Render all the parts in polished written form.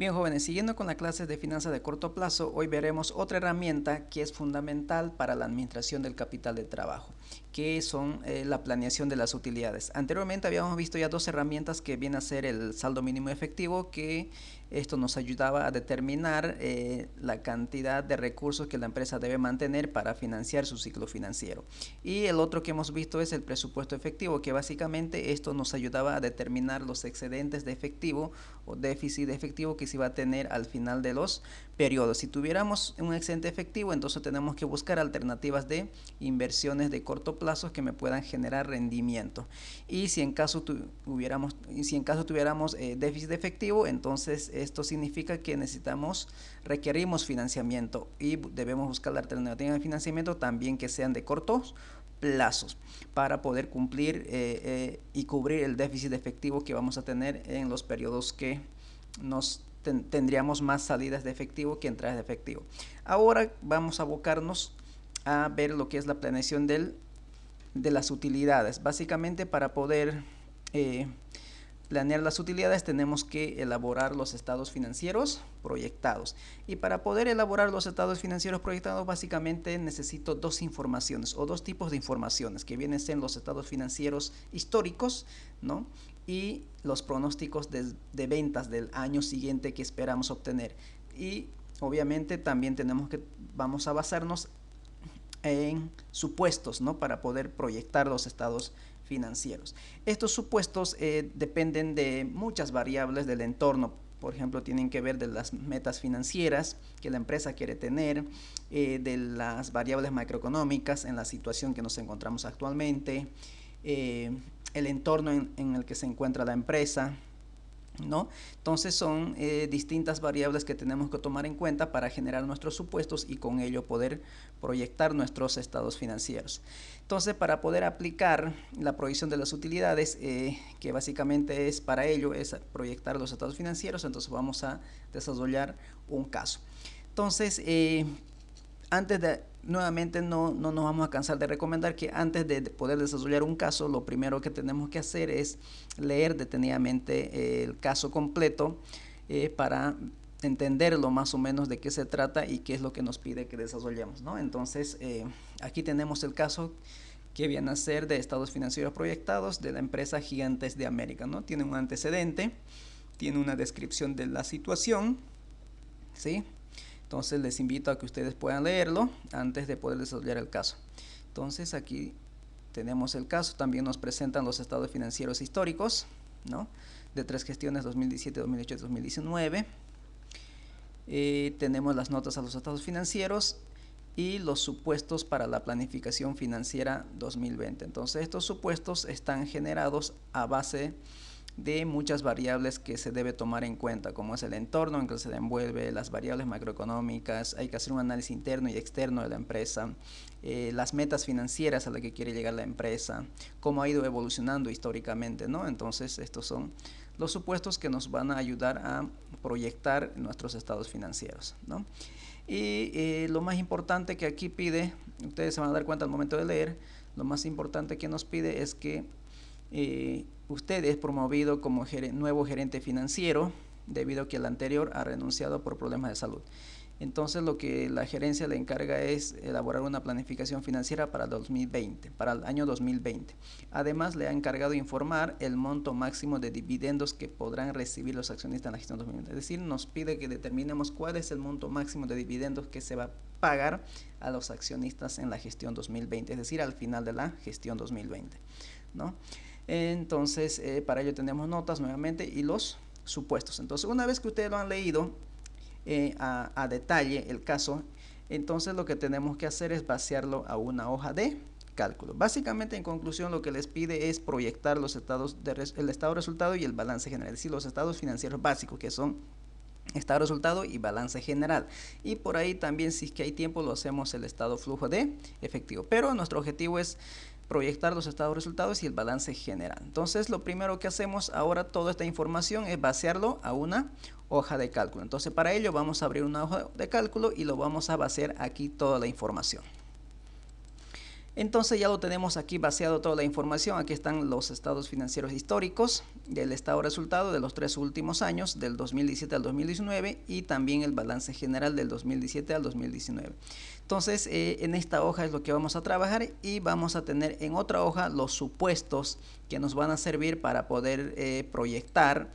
Bien, jóvenes, siguiendo con la clase de finanzas de corto plazo, hoy veremos otra herramienta que es fundamental para la administración del capital de trabajo, que son la planeación de las utilidades. Anteriormente habíamos visto ya dos herramientas que vienen a ser el saldo mínimo efectivo, que esto nos ayudaba a determinar la cantidad de recursos que la empresa debe mantener para financiar su ciclo financiero. Y el otro que hemos visto es el presupuesto efectivo, que básicamente esto nos ayudaba a determinar los excedentes de efectivo o déficit de efectivo que se iba a tener al final de los periodos. Si tuviéramos un excedente efectivo, entonces tenemos que buscar alternativas de inversiones de corto plazo que me puedan generar rendimiento. Y si en caso tuviéramos déficit de efectivo, entonces esto significa que requerimos financiamiento y debemos buscar la alternativa de financiamiento también que sean de cortos plazos para poder cumplir y cubrir el déficit de efectivo que vamos a tener en los periodos que tendríamos más salidas de efectivo que entradas de efectivo. Ahora vamos a abocarnos a ver lo que es la planeación de las utilidades. Básicamente, para poder planear las utilidades tenemos que elaborar los estados financieros proyectados, y para poder elaborar los estados financieros proyectados básicamente necesito dos informaciones o dos tipos de informaciones que vienen a ser los estados financieros históricos, ¿no? Y los pronósticos de ventas del año siguiente que esperamos obtener. Y obviamente también vamos a basarnos en supuestos, ¿no? Para poder proyectar los estados financieros. Estos supuestos dependen de muchas variables del entorno. Por ejemplo, tienen que ver de las metas financieras que la empresa quiere tener, de las variables macroeconómicas en la situación que nos encontramos actualmente, el entorno en el que se encuentra la empresa, ¿no? Entonces son distintas variables que tenemos que tomar en cuenta para generar nuestros supuestos y con ello poder proyectar nuestros estados financieros. Entonces, para poder aplicar la proyección de las utilidades, que básicamente es para ello, es proyectar los estados financieros, entonces vamos a desarrollar un caso. Entonces, nuevamente no nos vamos a cansar de recomendar que antes de poder desarrollar un caso, lo primero que tenemos que hacer es leer detenidamente el caso completo para entenderlo más o menos de qué se trata y qué es lo que nos pide que desarrollemos, ¿no? Entonces, aquí tenemos el caso que viene a ser de estados financieros proyectados de la empresa Gigantes de América, ¿no? Tiene un antecedente, tiene una descripción de la situación, ¿sí? Entonces les invito a que ustedes puedan leerlo antes de poder desarrollar el caso. Entonces aquí tenemos el caso, también nos presentan los estados financieros históricos, ¿no? De 3 gestiones 2017, 2018 y 2019. Tenemos las notas a los estados financieros y los supuestos para la planificación financiera 2020. Entonces estos supuestos están generados a base de muchas variables que se debe tomar en cuenta, como es el entorno en que se envuelve, las variables macroeconómicas, hay que hacer un análisis interno y externo de la empresa, las metas financieras a las que quiere llegar la empresa, cómo ha ido evolucionando históricamente, ¿no? Entonces estos son los supuestos que nos van a ayudar a proyectar nuestros estados financieros, ¿no? Y lo más importante que aquí pide, ustedes se van a dar cuenta al momento de leer, lo más importante que nos pide es que usted es promovido como nuevo gerente financiero debido a que el anterior ha renunciado por problemas de salud. Entonces lo que la gerencia le encarga es elaborar una planificación financiera para el año 2020. Además le ha encargado informar el monto máximo de dividendos que podrán recibir los accionistas en la gestión 2020. Es decir, nos pide que determinemos cuál es el monto máximo de dividendos que se va a pagar a los accionistas en la gestión 2020, es decir, al final de la gestión 2020, ¿no? Entonces, para ello tenemos notas nuevamente y los supuestos. Entonces, una vez que ustedes lo han leído a detalle el caso, entonces lo que tenemos que hacer es vaciarlo a una hoja de cálculo. Básicamente, en conclusión, lo que les pide es proyectar los estados el estado de resultado y el balance general, es decir, los estados financieros básicos, que son estado de resultado y balance general, y por ahí también, si es que hay tiempo, lo hacemos el estado flujo de efectivo, pero nuestro objetivo es proyectar los estados de resultados y el balance general. Entonces lo primero que hacemos ahora, toda esta información, es vaciarlo a una hoja de cálculo. Entonces para ello vamos a abrir una hoja de cálculo y lo vamos a vaciar aquí toda la información. Entonces ya lo tenemos aquí vaciado toda la información. Aquí están los estados financieros históricos del estado resultado de los 3 últimos años, del 2017 al 2019, y también el balance general del 2017 al 2019. Entonces en esta hoja es lo que vamos a trabajar, y vamos a tener en otra hoja los supuestos que nos van a servir para poder proyectar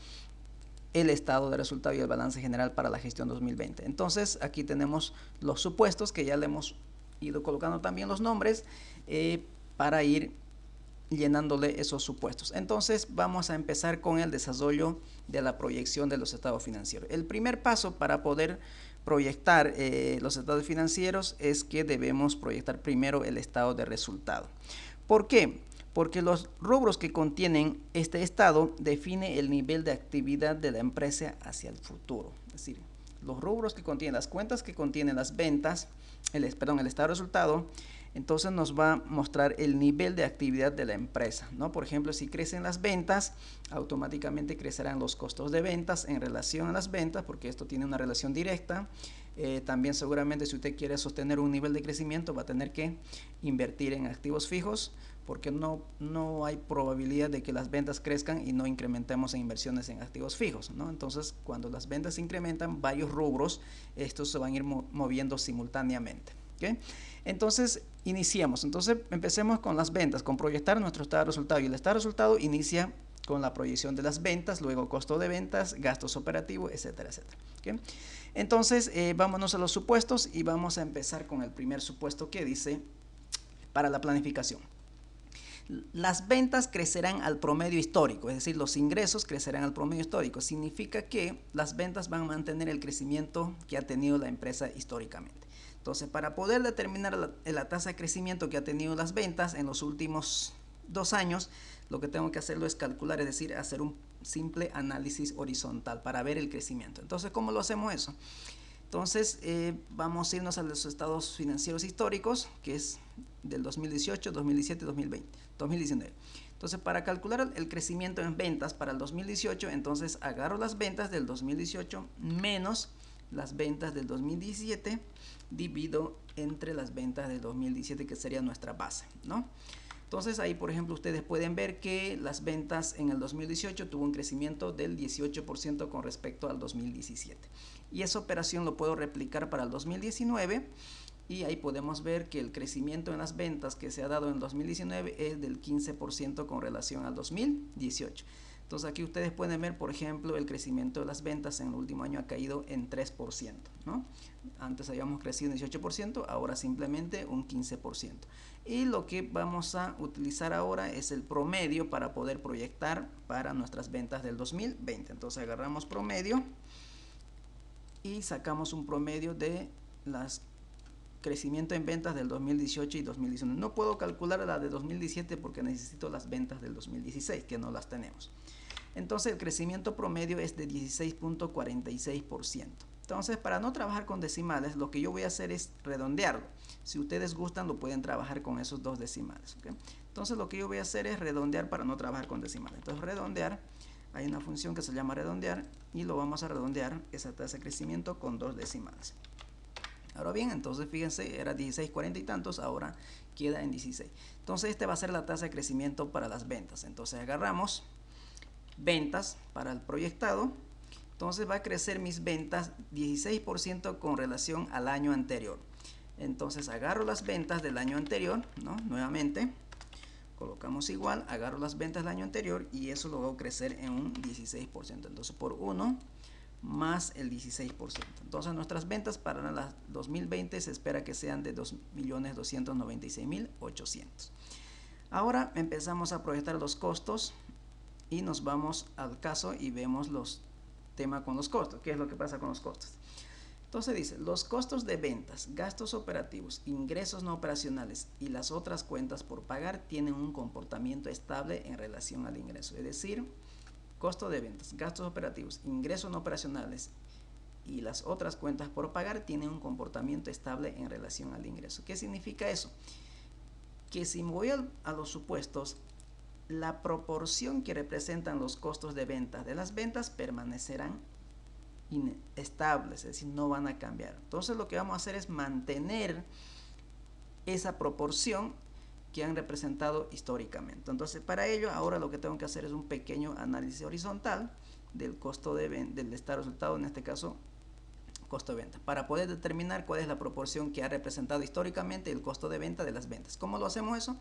el estado de resultado y el balance general para la gestión 2020. Entonces aquí tenemos los supuestos que ya le hemos ido colocando también los nombres para ir llenándole esos supuestos. Entonces vamos a empezar con el desarrollo de la proyección de los estados financieros. El primer paso para poder proyectar los estados financieros es que debemos proyectar primero el estado de resultado. ¿Por qué? Porque los rubros que contienen este estado define el nivel de actividad de la empresa hacia el futuro. Es decir, los rubros que contienen, las cuentas que contienen las ventas, el estado de resultado, entonces nos va a mostrar el nivel de actividad de la empresa, ¿no? Por ejemplo, si crecen las ventas, automáticamente crecerán los costos de ventas en relación a las ventas, porque esto tiene una relación directa. También seguramente si usted quiere sostener un nivel de crecimiento va a tener que invertir en activos fijos, porque no hay probabilidad de que las ventas crezcan y no incrementemos en inversiones en activos fijos, ¿no? Entonces, cuando las ventas incrementan, varios rubros, estos se van a ir moviendo simultáneamente. ¿Okay? Entonces, iniciemos. Entonces, empecemos con las ventas, con proyectar nuestro estado de resultado. Y el estado de resultado inicia con la proyección de las ventas, luego costo de ventas, gastos operativos, etcétera, etcétera. ¿Okay? Entonces, vámonos a los supuestos y vamos a empezar con el primer supuesto que dice para la planificación. Las ventas crecerán al promedio histórico, es decir, los ingresos crecerán al promedio histórico. Significa que las ventas van a mantener el crecimiento que ha tenido la empresa históricamente. Entonces, para poder determinar la tasa de crecimiento que ha tenido las ventas en los últimos 2 años, lo que tengo que hacerlo es calcular, es decir, hacer un simple análisis horizontal para ver el crecimiento. Entonces, ¿cómo lo hacemos eso? Entonces, vamos a irnos a los estados financieros históricos, que es del 2018, 2017, 2020, 2019. Entonces, para calcular el crecimiento en ventas para el 2018, entonces agarro las ventas del 2018 menos las ventas del 2017, divido entre las ventas del 2017, que sería nuestra base, ¿no? Entonces ahí, por ejemplo, ustedes pueden ver que las ventas en el 2018 tuvo un crecimiento del 18% con respecto al 2017. Y esa operación lo puedo replicar para el 2019 y ahí podemos ver que el crecimiento en las ventas que se ha dado en el 2019 es del 15% con relación al 2018. Entonces aquí ustedes pueden ver, por ejemplo, el crecimiento de las ventas en el último año ha caído en 3%, ¿no? Antes habíamos crecido en 18%, ahora simplemente un 15%. Y lo que vamos a utilizar ahora es el promedio para poder proyectar para nuestras ventas del 2020. Entonces agarramos promedio y sacamos un promedio de las crecimiento en ventas del 2018 y 2019. No puedo calcular la de 2017 porque necesito las ventas del 2016, que no las tenemos. Entonces el crecimiento promedio es de 16.46%. Entonces, para no trabajar con decimales, lo que yo voy a hacer es redondearlo. Si ustedes gustan, lo pueden trabajar con esos 2 decimales. ¿Okay? Entonces, lo que yo voy a hacer es redondear para no trabajar con decimales. Entonces, redondear, hay una función que se llama redondear y lo vamos a redondear esa tasa de crecimiento con 2 decimales. Ahora bien, entonces fíjense, era 16.40 y tantos, ahora queda en 16. Entonces, esta va a ser la tasa de crecimiento para las ventas. Entonces, agarramos ventas para el proyectado. Entonces va a crecer mis ventas 16% con relación al año anterior. Entonces agarro las ventas del año anterior, ¿no? Nuevamente colocamos igual, agarro las ventas del año anterior y eso lo hago crecer en un 16%. Entonces por 1 más el 16%. Entonces nuestras ventas para el 2020 se espera que sean de 2.296.800. Ahora empezamos a proyectar los costos y nos vamos al caso y vemos los temas con los costos. ¿Qué es lo que pasa con los costos? Entonces dice, los costos de ventas, gastos operativos, ingresos no operacionales y las otras cuentas por pagar tienen un comportamiento estable en relación al ingreso. Es decir, costo de ventas, gastos operativos, ingresos no operacionales y las otras cuentas por pagar tienen un comportamiento estable en relación al ingreso. ¿Qué significa eso? Que si me voy a los supuestos, la proporción que representan los costos de venta de las ventas permanecerán inestables, es decir, no van a cambiar. Entonces lo que vamos a hacer es mantener esa proporción que han representado históricamente. Entonces, para ello, ahora lo que tengo que hacer es un pequeño análisis horizontal del costo del estado resultado, en este caso, costo de venta, para poder determinar cuál es la proporción que ha representado históricamente el costo de venta de las ventas. ¿Cómo lo hacemos eso?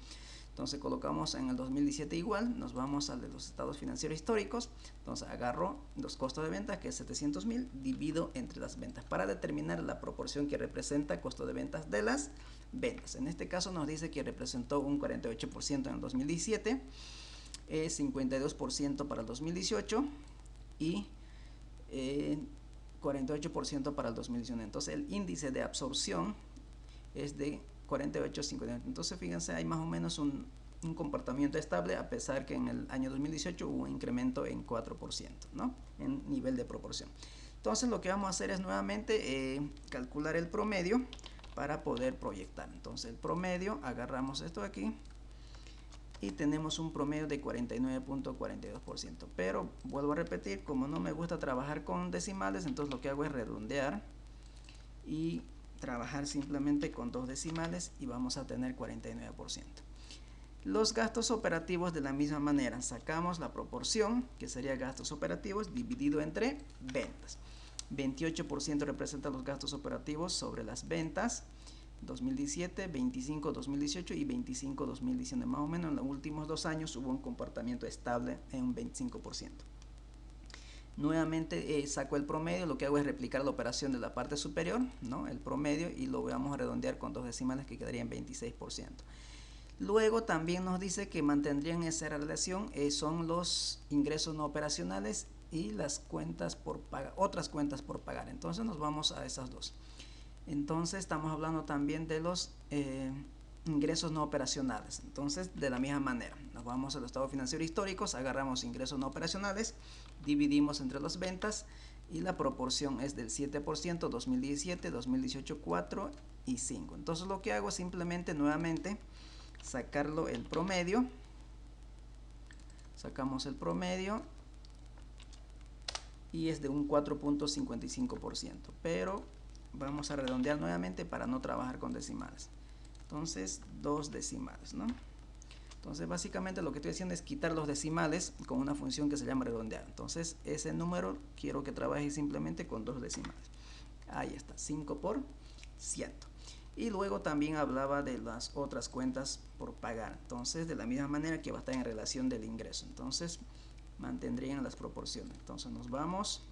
Entonces colocamos en el 2017 igual, nos vamos al de los estados financieros históricos, entonces agarro los costos de venta, que es 700.000, divido entre las ventas para determinar la proporción que representa costo de ventas de las ventas. En este caso nos dice que representó un 48% en el 2017, 52% para el 2018 y 48% para el 2019. Entonces el índice de absorción es de 48-50. Entonces fíjense, hay más o menos un comportamiento estable, a pesar que en el año 2018 hubo un incremento en 4%, ¿no? En nivel de proporción. Entonces lo que vamos a hacer es nuevamente calcular el promedio para poder proyectar. Entonces el promedio, agarramos esto de aquí y tenemos un promedio de 49.42%. Pero vuelvo a repetir, como no me gusta trabajar con decimales, entonces lo que hago es redondear y trabajar simplemente con dos decimales y vamos a tener 49%. Los gastos operativos de la misma manera, sacamos la proporción que sería gastos operativos dividido entre ventas. 28% representa los gastos operativos sobre las ventas 2017, 25 2018 y 25 2019. Más o menos en los últimos 2 años hubo un comportamiento estable en un 25%. Nuevamente saco el promedio, lo que hago es replicar la operación de la parte superior, ¿no? El promedio, y lo vamos a redondear con dos decimales, que quedaría en 26%. Luego también nos dice que mantendrían esa relación, son los ingresos no operacionales y las cuentas por pagar, otras cuentas por pagar. Entonces nos vamos a esas dos. Entonces estamos hablando también de los ingresos no operacionales. Entonces, de la misma manera, nos vamos a los estados financieros históricos, agarramos ingresos no operacionales, dividimos entre las ventas y la proporción es del 7%, 2017, 2018 4 y 5. Entonces lo que hago es simplemente nuevamente sacarlo el promedio, sacamos el promedio y es de un 4.55%, pero vamos a redondear nuevamente para no trabajar con decimales. Entonces, dos decimales, ¿no? Entonces, básicamente lo que estoy haciendo es quitar los decimales con una función que se llama redondear. Entonces, ese número quiero que trabaje simplemente con dos decimales. Ahí está, 5%. Y luego también hablaba de las otras cuentas por pagar. Entonces, de la misma manera que va a estar en relación del ingreso. Entonces, mantendrían las proporciones. Entonces, nos vamos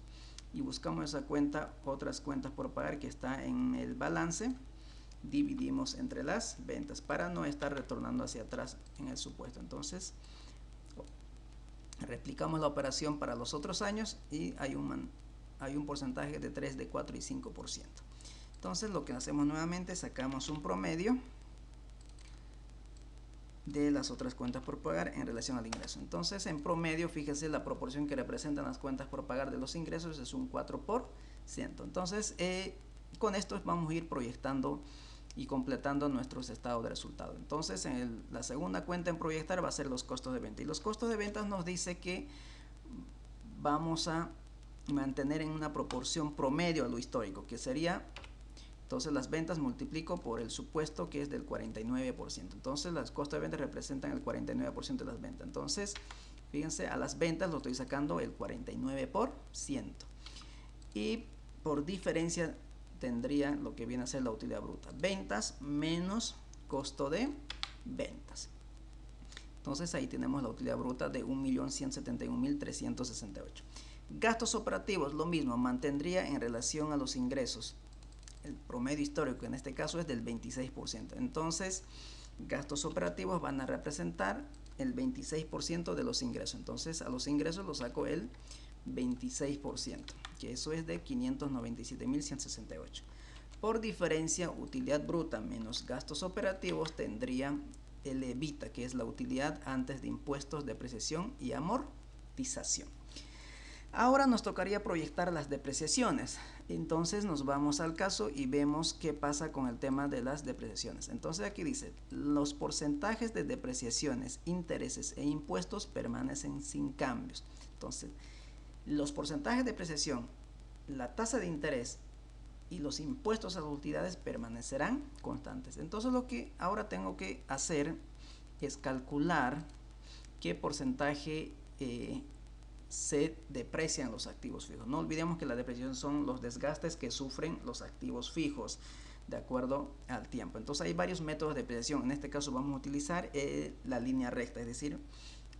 y buscamos esa cuenta, otras cuentas por pagar, que está en el balance. Dividimos entre las ventas para no estar retornando hacia atrás en el supuesto. Entonces replicamos la operación para los otros años y hay un porcentaje de 3, de 4 y 5%. Entonces lo que hacemos nuevamente, sacamos un promedio de las otras cuentas por pagar en relación al ingreso. Entonces en promedio, fíjese, la proporción que representan las cuentas por pagar de los ingresos es un 4%. Entonces con esto vamos a ir proyectando y completando nuestros estados de resultado. Entonces la segunda cuenta en proyectar va a ser los costos de venta, y los costos de ventas nos dice que vamos a mantener en una proporción promedio a lo histórico, que sería, entonces las ventas multiplico por el supuesto, que es del 49%. Entonces los costos de venta representan el 49% de las ventas. Entonces fíjense, a las ventas lo estoy sacando el 49%, y por diferencia tendría lo que viene a ser la utilidad bruta, ventas menos costo de ventas. Entonces ahí tenemos la utilidad bruta de 1.171.368. Gastos operativos, lo mismo, mantendría en relación a los ingresos. El promedio histórico en este caso es del 26%. Entonces gastos operativos van a representar el 26% de los ingresos. Entonces a los ingresos lo saco el 26%, que eso es de 597.168. Por diferencia, utilidad bruta menos gastos operativos tendría el EBITDA, que es la utilidad antes de impuestos, depreciación y amortización. Ahora nos tocaría proyectar las depreciaciones. Entonces nos vamos al caso y vemos qué pasa con el tema de las depreciaciones. Entonces aquí dice, los porcentajes de depreciaciones, intereses e impuestos permanecen sin cambios. Entonces, los porcentajes de depreciación, la tasa de interés y los impuestos a las utilidades permanecerán constantes. Entonces lo que ahora tengo que hacer es calcular qué porcentaje se deprecian los activos fijos. No olvidemos que la depreciación son los desgastes que sufren los activos fijos de acuerdo al tiempo. Entonces hay varios métodos de depreciación. En este caso vamos a utilizar la línea recta, es decir,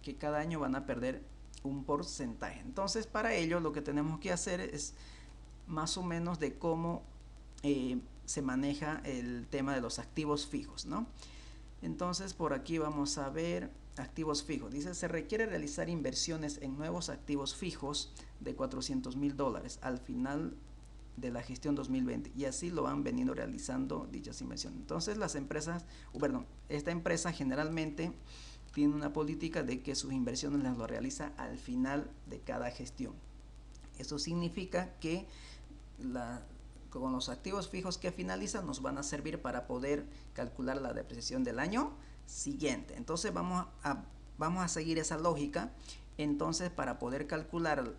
que cada año van a perder un porcentaje. Entonces para ello lo que tenemos que hacer es más o menos de cómo se maneja el tema de los activos fijos, ¿no? Entonces por aquí vamos a ver activos fijos. Dice, se requiere realizar inversiones en nuevos activos fijos de $400,000 al final de la gestión 2020, y así lo han venido realizando dichas inversiones. Entonces las empresas, esta empresa generalmente tiene una política de que sus inversiones las lo realiza al final de cada gestión. Eso significa que con los activos fijos que finalizan nos van a servir para poder calcular la depreciación del año siguiente. Entonces vamos a seguir esa lógica. Entonces para poder calcular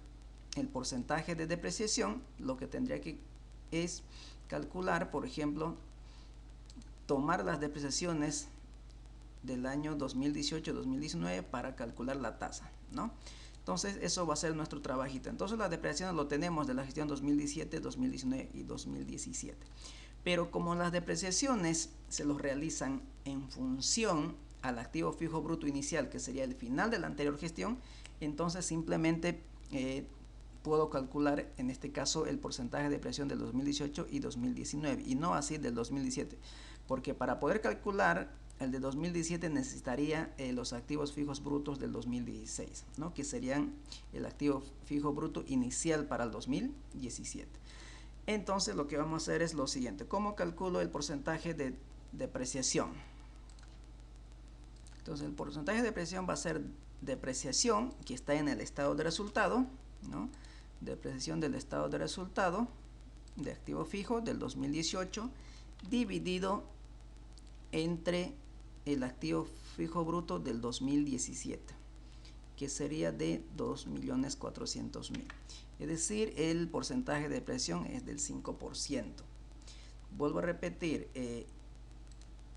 el porcentaje de depreciación, lo que tendría que es calcular, por ejemplo, tomar las depreciaciones del año 2018-2019 para calcular la tasa, ¿no? Entonces eso va a ser nuestro trabajito. Entonces las depreciaciones lo tenemos de la gestión 2017, 2019 y 2017. Pero como las depreciaciones se los realizan en función al activo fijo bruto inicial, que sería el final de la anterior gestión, entonces simplemente puedo calcular en este caso el porcentaje de depreciación del 2018 y 2019 y no así del 2017, porque para poder calcular el de 2017 necesitaría los activos fijos brutos del 2016, ¿no? Que serían el activo fijo bruto inicial para el 2017. Entonces lo que vamos a hacer es lo siguiente. ¿Cómo calculo el porcentaje de depreciación? Entonces el porcentaje de depreciación va a ser depreciación que está en el estado de resultado, ¿no? Depreciación del estado de resultado de activo fijo del 2018 dividido entre el activo fijo bruto del 2017, que sería de 2.400.000. Es decir, el porcentaje de depreciación es del 5%. Vuelvo a repetir,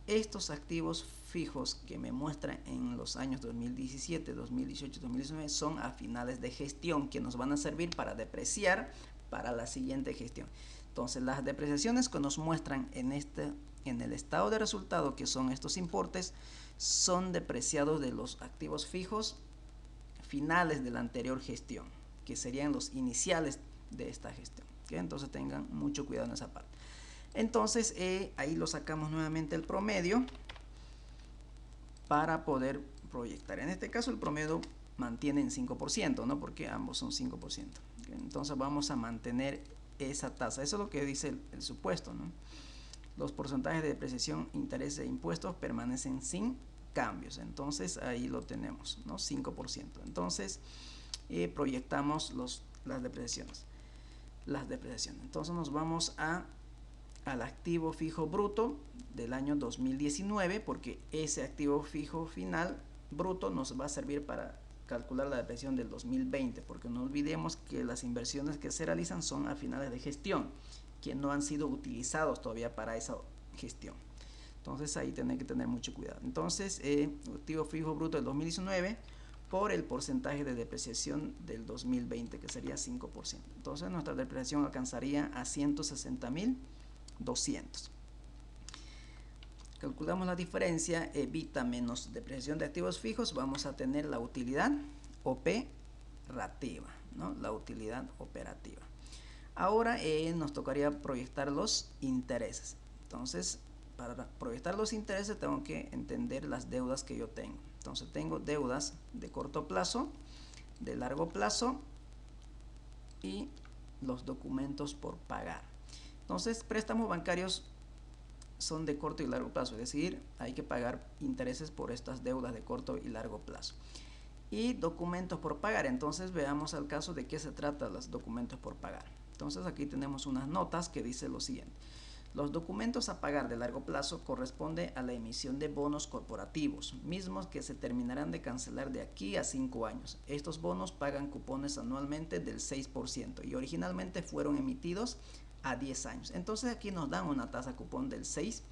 estos activos fijos que me muestran en los años 2017, 2018, 2019 son a finales de gestión que nos van a servir para depreciar para la siguiente gestión. Entonces las depreciaciones que nos muestran en el estado de resultado, que son estos importes, son depreciados de los activos fijos finales de la anterior gestión, que serían los iniciales de esta gestión, ¿okay? Entonces tengan mucho cuidado en esa parte. Entonces ahí lo sacamos nuevamente el promedio para poder proyectar. En este caso el promedio mantiene en 5%, ¿no? Porque ambos son 5%. ¿Okay? Entonces vamos a mantener esa tasa. Eso es lo que dice el supuesto, ¿no? Los porcentajes de depreciación, intereses e impuestos permanecen sin cambios. Entonces ahí lo tenemos, ¿no? 5%. Entonces proyectamos las depreciaciones. Entonces nos vamos al activo fijo bruto del año 2019, porque ese activo fijo final bruto nos va a servir para calcular la depreciación del 2020, porque no olvidemos que las inversiones que se realizan son a finales de gestión, que no han sido utilizados todavía para esa gestión. Entonces ahí tienen que tener mucho cuidado. Entonces activo fijo bruto del 2019 por el porcentaje de depreciación del 2020, que sería 5%. Entonces nuestra depreciación alcanzaría a 160.200. Calculamos la diferencia, EBITDA menos depreciación de activos fijos, vamos a tener la utilidad operativa, ¿no? La utilidad operativa. Ahora nos tocaría proyectar los intereses. Entonces, para proyectar los intereses tengo que entender las deudas que yo tengo. Entonces tengo deudas de corto plazo, de largo plazo y los documentos por pagar. Entonces, préstamos bancarios son de corto y largo plazo, es decir, hay que pagar intereses por estas deudas de corto y largo plazo. Y documentos por pagar, entonces veamos al caso de qué se trata los documentos por pagar. Entonces aquí tenemos unas notas que dice lo siguiente. Los documentos a pagar de largo plazo corresponde a la emisión de bonos corporativos, mismos que se terminarán de cancelar de aquí a 5 años. Estos bonos pagan cupones anualmente del 6% y originalmente fueron emitidos a 10 años. Entonces aquí nos dan una tasa cupón del 6%.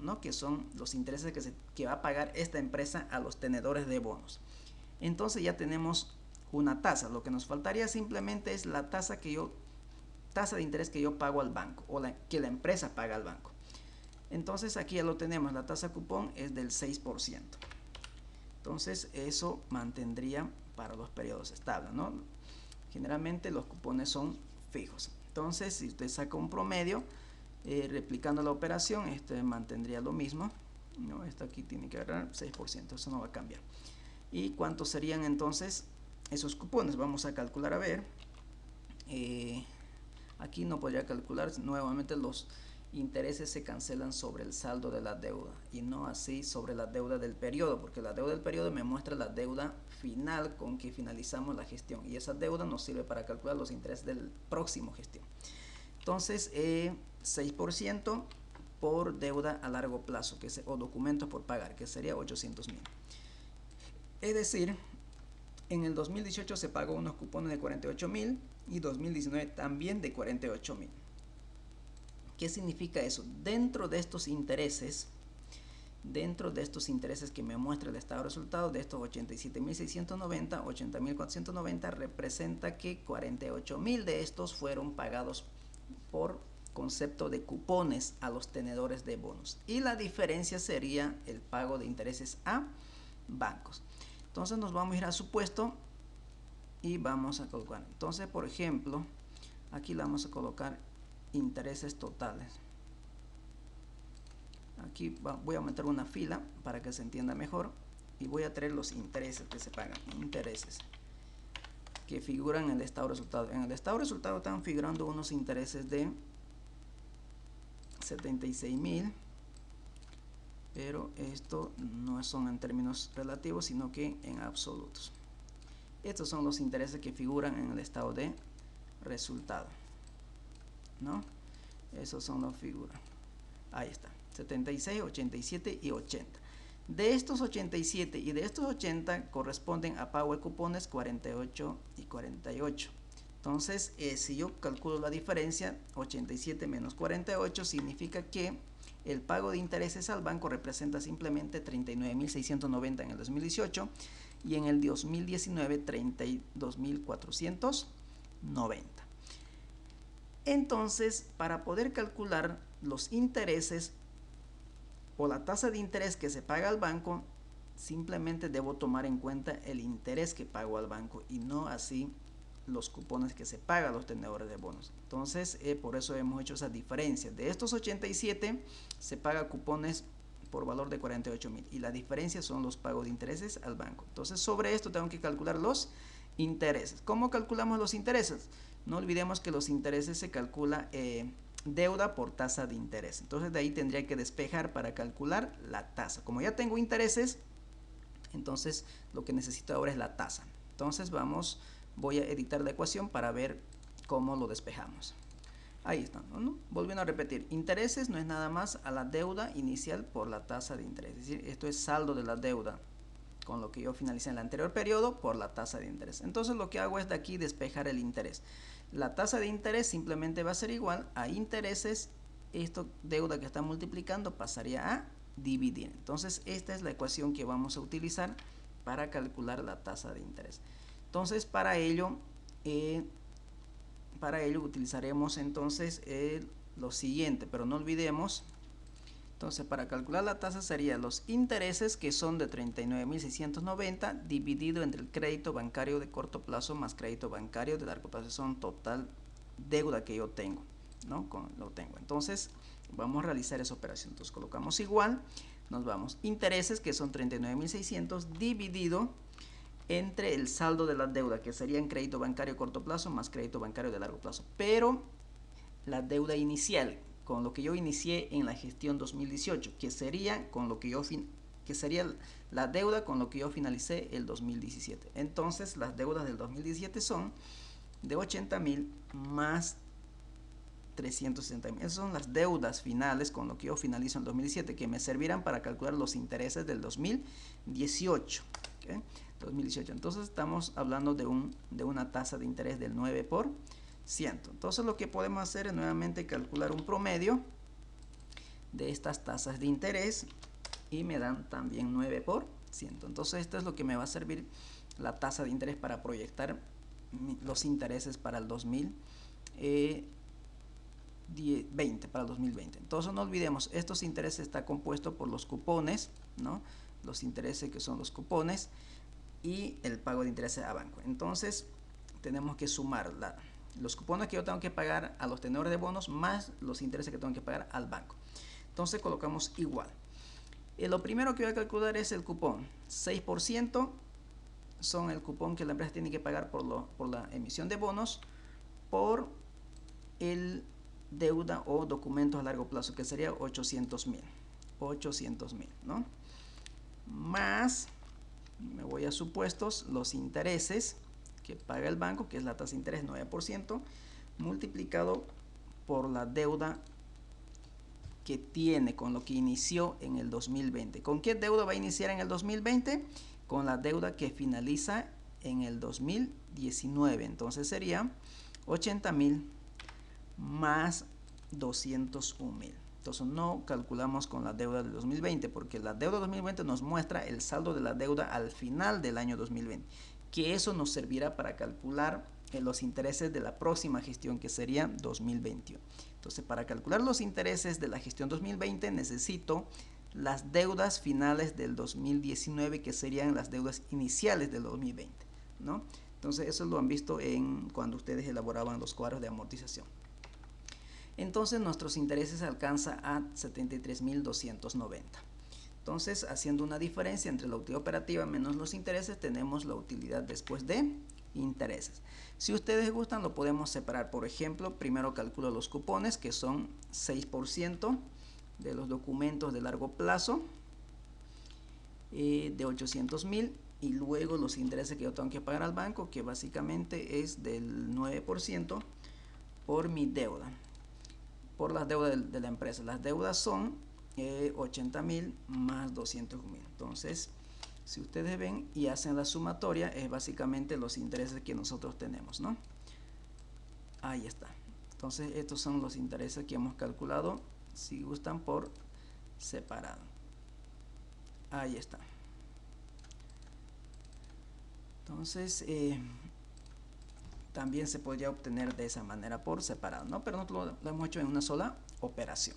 ¿no? Que son los intereses que va a pagar esta empresa a los tenedores de bonos. Entonces ya tenemos una tasa. Lo que nos faltaría simplemente es la tasa de interés que yo pago al banco, o que la empresa paga al banco. Entonces aquí ya lo tenemos, la tasa cupón es del 6%. Entonces eso mantendría para los periodos estables, ¿no? Generalmente los cupones son fijos. Entonces si usted saca un promedio, replicando la operación, este mantendría lo mismo, ¿no? Esto aquí tiene que agarrar 6%, eso no va a cambiar. ¿Y cuántos serían entonces esos cupones? Vamos a calcular, a ver. Aquí no podría calcular, nuevamente los intereses se cancelan sobre el saldo de la deuda y no así sobre la deuda del periodo, porque la deuda del periodo me muestra la deuda final con que finalizamos la gestión, y esa deuda nos sirve para calcular los intereses del próximo gestión. Entonces 6% por deuda a largo plazo, o documentos por pagar, que sería 800.000. Es decir, en el 2018 se pagó unos cupones de 48.000 y 2019 también de 48.000. ¿Qué significa eso? Dentro de estos intereses que me muestra el estado de resultados, de estos 87.690, 80.490, representa que 48.000 de estos fueron pagados por concepto de cupones a los tenedores de bonos, y la diferencia sería el pago de intereses a bancos. Entonces nos vamos a ir a supuesto y vamos a colocar, entonces por ejemplo aquí le vamos a colocar intereses totales. Aquí voy a aumentar una fila para que se entienda mejor, y voy a traer los intereses que se pagan, intereses que figuran en el estado de resultado. En el estado de resultado están figurando unos intereses de 76.000, pero esto no son en términos relativos, sino que en absolutos. Estos son los intereses que figuran en el estado de resultado, ¿no? Esos son los figuras. Ahí está, 76, 87 y 80. De estos 87 y de estos 80 corresponden a pago de cupones 48 y 48. Entonces, si yo calculo la diferencia, 87 menos 48 significa que el pago de intereses al banco representa simplemente 39.690 en el 2018 y en el 2019 32.490. Entonces, para poder calcular los intereses o la tasa de interés que se paga al banco, simplemente debo tomar en cuenta el interés que pago al banco y no así los cupones que se pagan a los tenedores de bonos. Entonces, por eso hemos hecho esa diferencia. De estos 87 se paga cupones por valor de 48.000 y la diferencia son los pagos de intereses al banco. Entonces, sobre esto tengo que calcular los intereses. ¿Cómo calculamos los intereses? No olvidemos que los intereses se calcula deuda por tasa de interés. Entonces, de ahí tendría que despejar para calcular la tasa. Como ya tengo intereses, entonces lo que necesito ahora es la tasa. Entonces, voy a editar la ecuación para ver cómo lo despejamos. Ahí está, ¿no? Volviendo a repetir, intereses no es nada más a la deuda inicial por la tasa de interés. Es decir, esto es saldo de la deuda con lo que yo finalicé en el anterior periodo por la tasa de interés. Entonces lo que hago es de aquí despejar el interés. La tasa de interés simplemente va a ser igual a intereses, esto deuda que está multiplicando pasaría a dividir. Entonces esta es la ecuación que vamos a utilizar para calcular la tasa de interés. Entonces para ello utilizaremos entonces lo siguiente, pero no olvidemos. Entonces, para calcular la tasa serían los intereses, que son de 39.690, dividido entre el crédito bancario de corto plazo más crédito bancario de largo plazo. Son total deuda que yo tengo, ¿no? Lo tengo. Entonces, vamos a realizar esa operación. Entonces, colocamos igual, nos vamos. Intereses, que son 39.600, dividido entre el saldo de la deuda, que sería en crédito bancario de corto plazo más crédito bancario de largo plazo. Pero la deuda inicial, con lo que yo inicié en la gestión 2018, que sería la deuda con lo que yo finalicé el 2017. Entonces, las deudas del 2017 son de 80.000 más 360.000. Esas son las deudas finales con lo que yo finalizo en el 2017, que me servirán para calcular los intereses del 2018. ¿Okay? 2018. Entonces, estamos hablando de una tasa de interés del 9%. Entonces lo que podemos hacer es nuevamente calcular un promedio de estas tasas de interés y me dan también 9%. Entonces esto es lo que me va a servir la tasa de interés para proyectar los intereses para el 2020, para el 2020. Entonces no olvidemos, estos intereses está compuesto por los cupones, ¿no? Los intereses que son los cupones y el pago de intereses a banco. Entonces tenemos que sumar los cupones que yo tengo que pagar a los tenedores de bonos más los intereses que tengo que pagar al banco. Entonces colocamos igual. Lo primero que voy a calcular es el cupón. 6% son el cupón que la empresa tiene que pagar por la emisión de bonos por el deuda o documentos a largo plazo, que sería 800.000, ¿no? Más, me voy a supuestos, los intereses que paga el banco, que es la tasa de interés 9%, multiplicado por la deuda que tiene con lo que inició en el 2020. ¿Con qué deuda va a iniciar en el 2020? Con la deuda que finaliza en el 2019. Entonces sería 80.000 más 201.000. Entonces no calculamos con la deuda del 2020 porque la deuda 2020 nos muestra el saldo de la deuda al final del año 2020, que eso nos servirá para calcular los intereses de la próxima gestión, que sería 2021. Entonces, para calcular los intereses de la gestión 2020 necesito las deudas finales del 2019, que serían las deudas iniciales del 2020, ¿no? Entonces eso lo han visto cuando ustedes elaboraban los cuadros de amortización. Entonces nuestros intereses alcanzan a 73.290. Entonces, haciendo una diferencia entre la utilidad operativa menos los intereses, tenemos la utilidad después de intereses. Si ustedes gustan, lo podemos separar. Por ejemplo, primero calculo los cupones, que son 6% de los documentos de largo plazo de 800.000, y luego los intereses que yo tengo que pagar al banco, que básicamente es del 9% por mi deuda, por las deudas de la empresa. Las deudas son 80.000 más 200.000. Entonces, si ustedes ven y hacen la sumatoria, es básicamente los intereses que nosotros tenemos, ¿no? Ahí está. Entonces, estos son los intereses que hemos calculado, si gustan, por separado. Ahí está. Entonces, también se podría obtener de esa manera por separado, ¿no? Pero nosotros lo hemos hecho en una sola operación.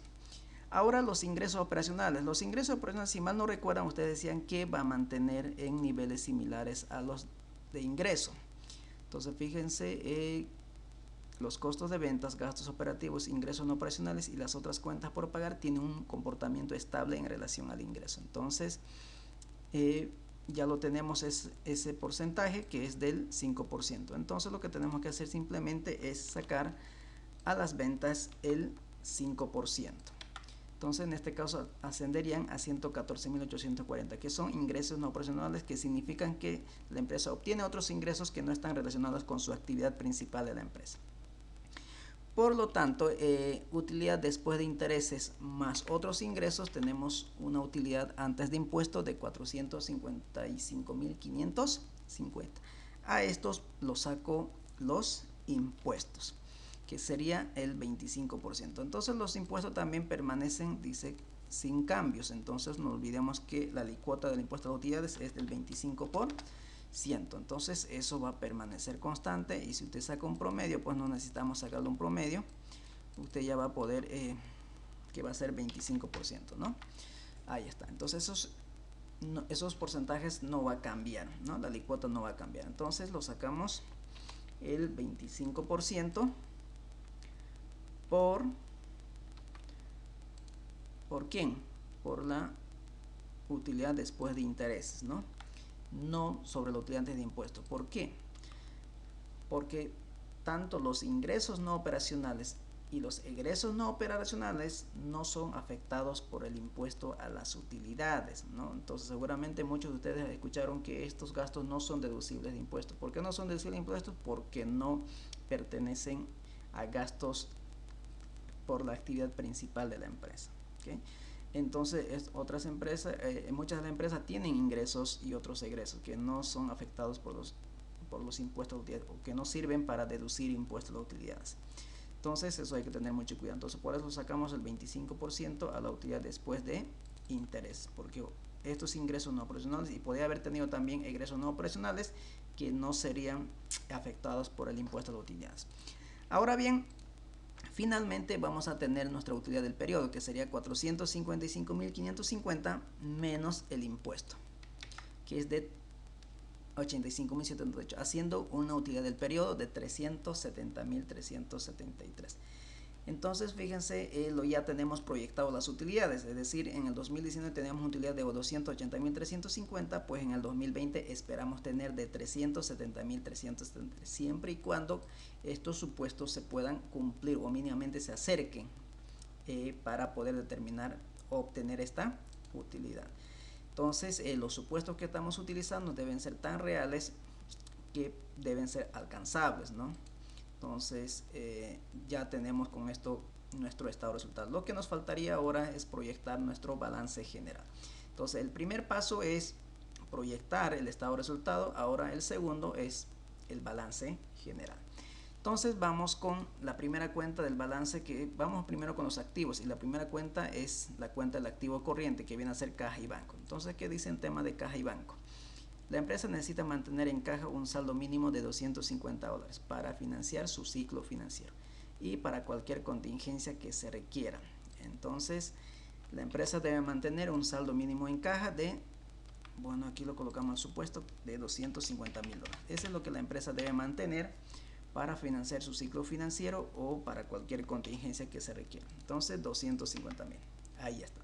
Ahora los ingresos operacionales. Los ingresos operacionales, si mal no recuerdan, ustedes decían que va a mantener en niveles similares a los de ingreso. Entonces fíjense, los costos de ventas, gastos operativos, ingresos no operacionales y las otras cuentas por pagar tienen un comportamiento estable en relación al ingreso. Entonces ya lo tenemos ese porcentaje, que es del 5%. Entonces lo que tenemos que hacer simplemente es sacar a las ventas el 5%. Entonces en este caso ascenderían a 114.840, que son ingresos no operacionales, que significan que la empresa obtiene otros ingresos que no están relacionados con su actividad principal de la empresa. Por lo tanto, utilidad después de intereses más otros ingresos, tenemos una utilidad antes de impuestos de 455.550. A estos los saco los impuestos, que sería el 25%. Entonces los impuestos también permanecen, dice, sin cambios. Entonces no olvidemos que la alícuota del impuesto de utilidades es del 25%. Entonces eso va a permanecer constante, y si usted saca un promedio, pues no necesitamos sacarle un promedio. Usted ya va a poder, que va a ser 25%, ¿no? Ahí está. Entonces esos porcentajes no va a cambiar, ¿no? La alícuota no va a cambiar. Entonces lo sacamos el 25% ¿por quién? Por la utilidad después de intereses, ¿no? No sobre la utilidad antes de impuestos. ¿Por qué? Porque tanto los ingresos no operacionales y los egresos no operacionales no son afectados por el impuesto a las utilidades, ¿no? Entonces seguramente muchos de ustedes escucharon que estos gastos no son deducibles de impuestos. ¿Por qué no son deducibles de impuestos? Porque no pertenecen a gastos por la actividad principal de la empresa, ¿okay? Entonces otras empresas, muchas de las empresas tienen ingresos y otros egresos que no son afectados por los impuestos de utilidades, o que no sirven para deducir impuestos de utilidades. Entonces eso hay que tener mucho cuidado. Entonces por eso sacamos el 25% a la utilidad después de interés, porque estos ingresos no operacionales, y podría haber tenido también ingresos no operacionales que no serían afectados por el impuesto de utilidades. Ahora bien, finalmente vamos a tener nuestra utilidad del periodo, que sería 455.550 menos el impuesto, que es de 85.708, haciendo una utilidad del periodo de 370.373. Entonces, fíjense, ya tenemos proyectado las utilidades, es decir, en el 2019 teníamos una utilidad de 280.350, pues en el 2020 esperamos tener de 370.373, siempre y cuando estos supuestos se puedan cumplir o mínimamente se acerquen para poder determinar o obtener esta utilidad. Entonces, los supuestos que estamos utilizando deben ser tan reales que deben ser alcanzables, ¿no? Entonces, ya tenemos con esto nuestro estado de resultados. Lo que nos faltaría ahora es proyectar nuestro balance general. Entonces, el primer paso es proyectar el estado de resultados. Ahora el segundo es el balance general. Entonces vamos con la primera cuenta del balance, que vamos primero con los activos, y la primera cuenta es la cuenta del activo corriente, que viene a ser caja y banco. Entonces, ¿qué dice en tema de caja y banco? La empresa necesita mantener en caja un saldo mínimo de $250 para financiar su ciclo financiero y para cualquier contingencia que se requiera. Entonces, la empresa debe mantener un saldo mínimo en caja de, bueno, aquí lo colocamos al supuesto, de $250.000. Eso es lo que la empresa debe mantener para financiar su ciclo financiero o para cualquier contingencia que se requiera. Entonces, 250.000. Ahí está.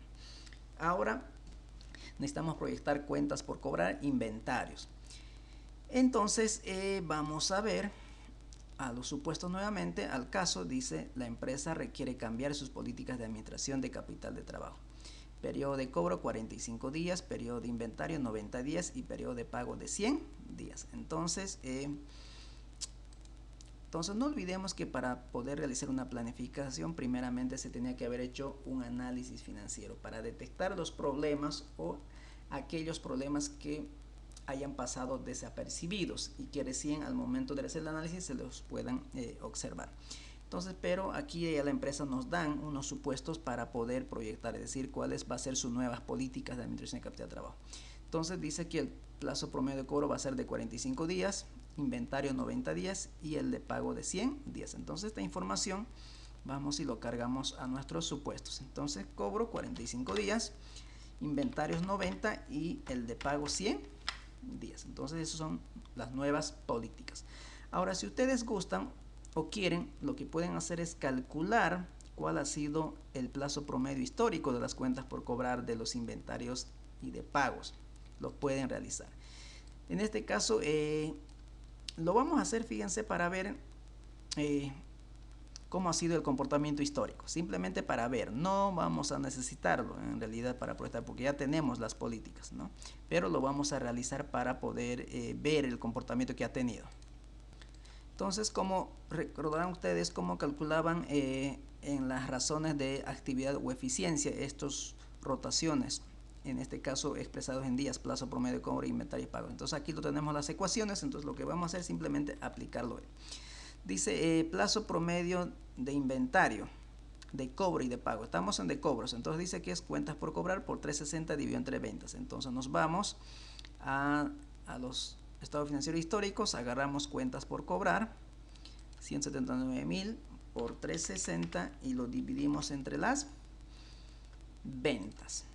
Ahora necesitamos proyectar cuentas por cobrar, inventarios. Entonces, vamos a ver a los supuestos nuevamente. Al caso, dice, la empresa requiere cambiar sus políticas de administración de capital de trabajo. Periodo de cobro 45 días, periodo de inventario 90 días y periodo de pago de 100 días. Entonces no olvidemos que para poder realizar una planificación, primeramente se tenía que haber hecho un análisis financiero para detectar los problemas o aquellos problemas que hayan pasado desapercibidos y que recién al momento de hacer el análisis se los puedan observar. Entonces, pero aquí ya la empresa nos dan unos supuestos para poder proyectar, es decir, cuáles va a ser sus nuevas políticas de administración de capital de trabajo. Entonces dice que el plazo promedio de cobro va a ser de 45 días, inventario 90 días y el de pago de 100 días. Entonces esta información vamos y lo cargamos a nuestros supuestos. Entonces cobro 45 días, inventarios 90 y el de pago 100 días. Entonces esas son las nuevas políticas. Ahora, si ustedes gustan o quieren, lo que pueden hacer es calcular cuál ha sido el plazo promedio histórico de las cuentas por cobrar de los inventarios y de pagos. Lo pueden realizar. En este caso lo vamos a hacer, fíjense, para ver cómo ha sido el comportamiento histórico, simplemente para ver. No vamos a necesitarlo en realidad para proyectar, porque ya tenemos las políticas, ¿no? Pero lo vamos a realizar para poder ver el comportamiento que ha tenido. Entonces, como recordarán ustedes cómo calculaban en las razones de actividad o eficiencia estas rotaciones, en este caso expresados en días, plazo promedio de cobro, inventario y pago. Entonces aquí lo tenemos las ecuaciones, entonces lo que vamos a hacer es simplemente aplicarlo. Dice plazo promedio de inventario, de cobro y de pago. Estamos en de cobros, entonces dice que es cuentas por cobrar por 360 dividido entre ventas. Entonces nos vamos a los estados financieros históricos, agarramos cuentas por cobrar, 179.000 por 360 y lo dividimos entre las ventas.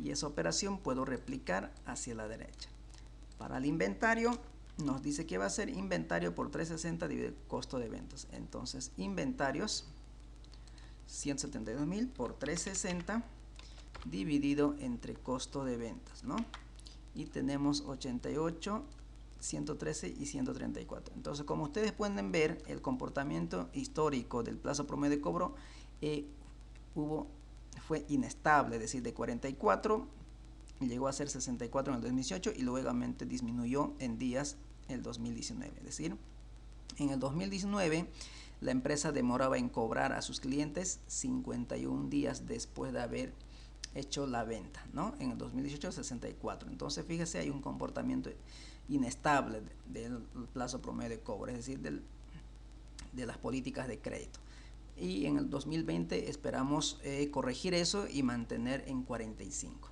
Y esa operación puedo replicar hacia la derecha. Para el inventario nos dice que va a ser inventario por 360 dividido costo de ventas. Entonces inventarios 172.000 por 360 dividido entre costo de ventas, ¿no? Y tenemos 88, 113 y 134. Entonces, como ustedes pueden ver, el comportamiento histórico del plazo promedio de cobro fue inestable, es decir, de 44 llegó a ser 64 en el 2018 y luego disminuyó en días el 2019. Es decir, en el 2019 la empresa demoraba en cobrar a sus clientes 51 días después de haber hecho la venta, ¿no? En el 2018 64. Entonces fíjese, hay un comportamiento inestable del plazo promedio de cobro, es decir, de las políticas de crédito. y en el 2020 esperamos corregir eso y mantener en 45.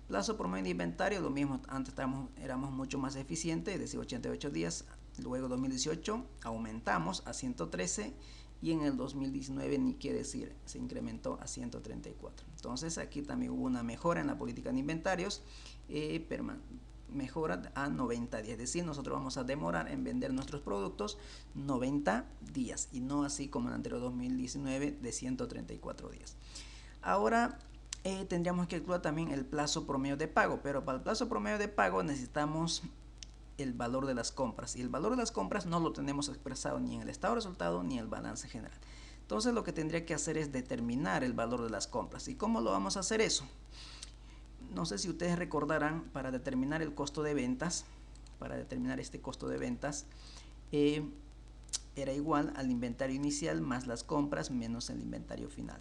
Plazo promedio de inventario, lo mismo, antes éramos mucho más eficientes, es decir, 88 días, luego 2018 aumentamos a 113 y en el 2019 ni qué decir, se incrementó a 134. Entonces aquí también hubo una mejora en la política de inventarios, mejora a 90 días, es decir, nosotros vamos a demorar en vender nuestros productos 90 días y no así como en el anterior 2019 de 134 días. Ahora tendríamos que calcular también el plazo promedio de pago, pero para el plazo promedio de pago necesitamos el valor de las compras y el valor de las compras no lo tenemos expresado ni en el estado de resultado ni en el balance general. Entonces lo que tendría que hacer es determinar el valor de las compras. ¿Y cómo lo vamos a hacer eso? No sé si ustedes recordarán, para determinar el costo de ventas, para determinar este costo de ventas, era igual al inventario inicial más las compras menos el inventario final.